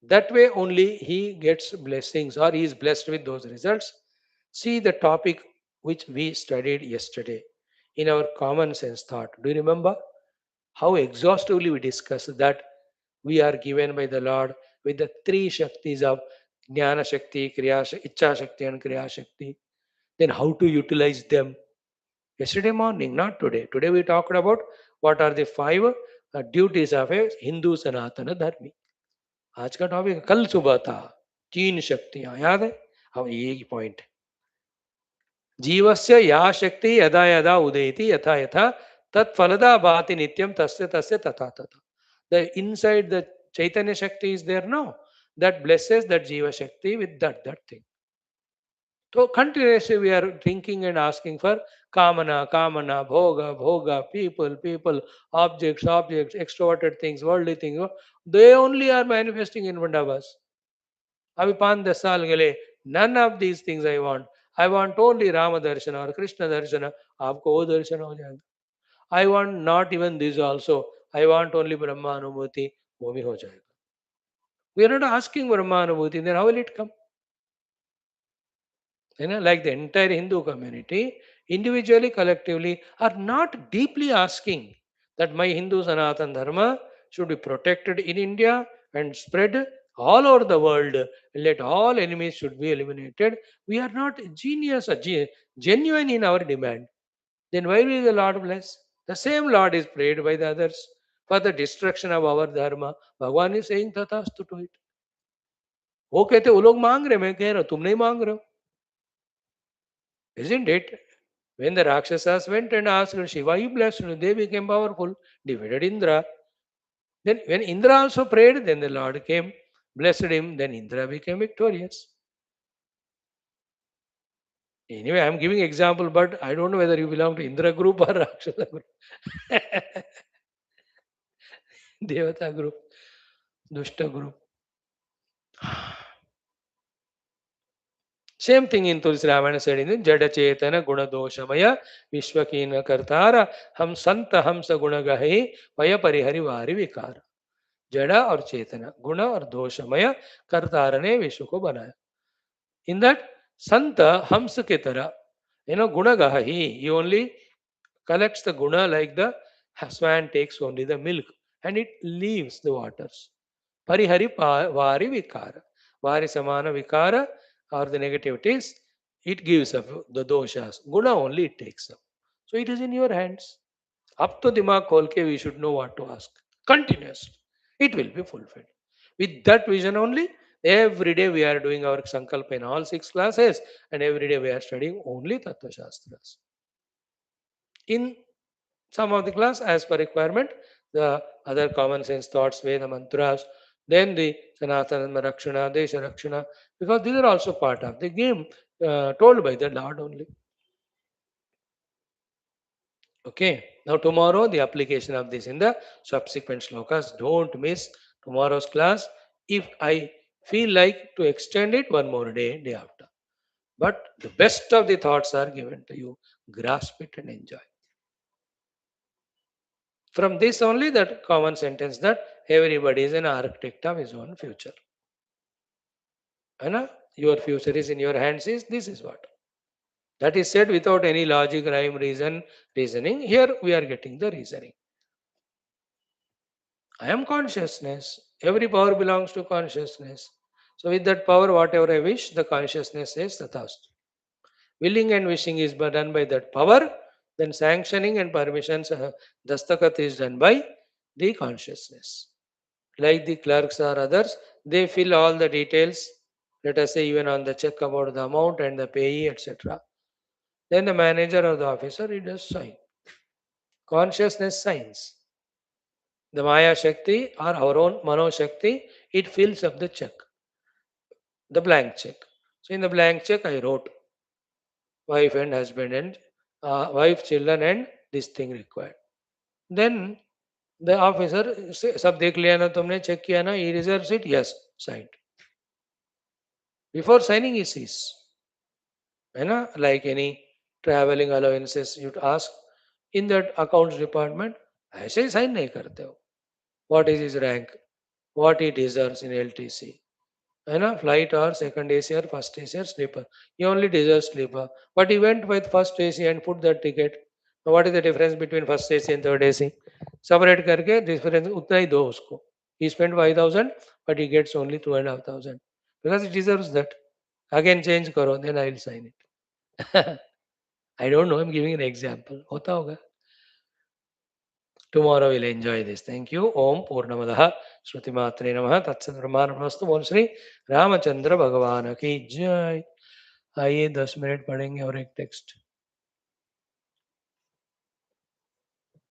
that way only he gets blessings or he is blessed with those results. See the topic which we studied yesterday in our common sense thought. Do you remember how exhaustively we discussed that we are given by the Lord with the 3 Shaktis of Jnana Shakti, Ichcha Shakti and Kriya Shakti? Then how to utilize them? Yesterday morning, not today. Today we talked about what are the 5 duties of a Hindu Sanatana Dharmi. आज का topic कल सुबह था 3 शक्तियां याद है अब एक पॉइंट जीवस्य या शक्ति यदा यदा उदयति यथा यथा तत्फलदा भाति नित्यम तस्य तस्य तथा तथा the inside the Chaitanya Shakti is there now that blesses that Jiva Shakti with that thing. So continuously we are thinking and asking for kamana, kamana, bhoga, bhoga, people, people, objects, objects, extroverted things, worldly things. They only are manifesting in front of us. अभी 5-10 साल गए, none of these things I want. I want only Rama darshana or Krishna darshana. आपको वो दर्शन हो जाएगा. I want not even this also. I want only Brahma Anubhuti. वो भी हो जाएगा. We are not asking Brahma Anubhuti, then how will it come? Like the entire Hindu community, individually, collectively, are not deeply asking that my Hindu Sanatana Dharma should be protected in India and spread all over the world. Let all enemies should be eliminated. We are not genius, genuine in our demand. Then why will the Lord bless? The same Lord is prayed by the others for the destruction of our dharma. Bhagwan is saying tathastu to it. वो कहते वो लोग मांग रहे, मैं कह रहा हूं तुम नहीं मांग रहे हो. Isn't it? When the Rakshasas went and asked Shiva, you blessed, they became powerful, defeated Indra. Then when Indra also prayed, then the Lord came, blessed him, then Indra became victorious. Anyway, I am giving example, but I don't know whether you belong to Indra group or Rakshasa group. Devata group, Dushta group. Same thing in Tulsi Ramayana said in Jada Chetana Guna Doshamaya Vishwakina Kartara Ham Santa Hamsa Guna Gahi Vaya Parihari Vari Vikara. जड़ा और चेतना गुण और दोषमय कर्तार ने विश्व को बनाया. In that संत हंस के तरह गुण गह ही only collects the guna like the swan takes only the milk and it leaves the waters. Parihari vari vikara. Vari samana vikara or the negativities, it gives up the doshas. Guna only it takes up. So it is in your hands. Up to dimag khol ke we should know what to ask. Continuously. It will be fulfilled. With that vision only, every day we are doing our Sankalpa in all 6 classes and every day we are studying only Tattva Shastras. In some of the class, as per requirement, the other common sense thoughts, Veda mantras, then the Sanatana Rakshana, Desha Rakshana, because these are also part of the game told by the Lord only. Okay, now tomorrow the application of this in the subsequent slokas. Don't miss tomorrow's class. If I feel like to extend it one more day, day after. But the best of the thoughts are given to you. Grasp it and enjoy. From this only that common sentence that everybody is an architect of his own future. Anna, your future is in your hands is this is what. That is said without any logic, rhyme, reasoning. Here we are getting the reasoning. I am consciousness. Every power belongs to consciousness. So with that power, whatever I wish, the consciousness says tathastu. Willing and wishing is done by that power. Then sanctioning and permissions, dastakat is done by the consciousness. Like the clerks or others, they fill all the details, let us say even on the check about the amount and the payee, etc. Then the manager or the officer, he does sign. Consciousness signs. The Maya Shakti or our own Mano Shakti, it fills up the check, the blank check. So in the blank check, I wrote wife and husband and wife, children and this thing required. Then the officer, सब देख लिया ना तुमने check किया ना, he reserves it, yes, signed. Before signing, he sees. है ना, like any traveling allowances, you ask in that accounts department, ऐसे ही sign नहीं करते हो. What is his rank? What he deserves in LTC? है ना, flight or second AC or first AC or sleeper. He only deserves sleeper. But he went with first AC and put that ticket. Now what is the difference between first AC and third AC? Separate करके difference उतना ही दो उसको. He spent 5,000 but he gets only 2,500 because he deserves that. Again change करो, then I will sign it. I don't know, I'm giving an example. होता होगा. Tomorrow we'll enjoy this. Thank you. Om Purnamadaha Shruti Matre Namaha Tatsat Brahmanamastu. बोल श्री रामचंद्र भगवान की जय. आइए 10 minute पढ़ेंगे और एक टेक्स्ट.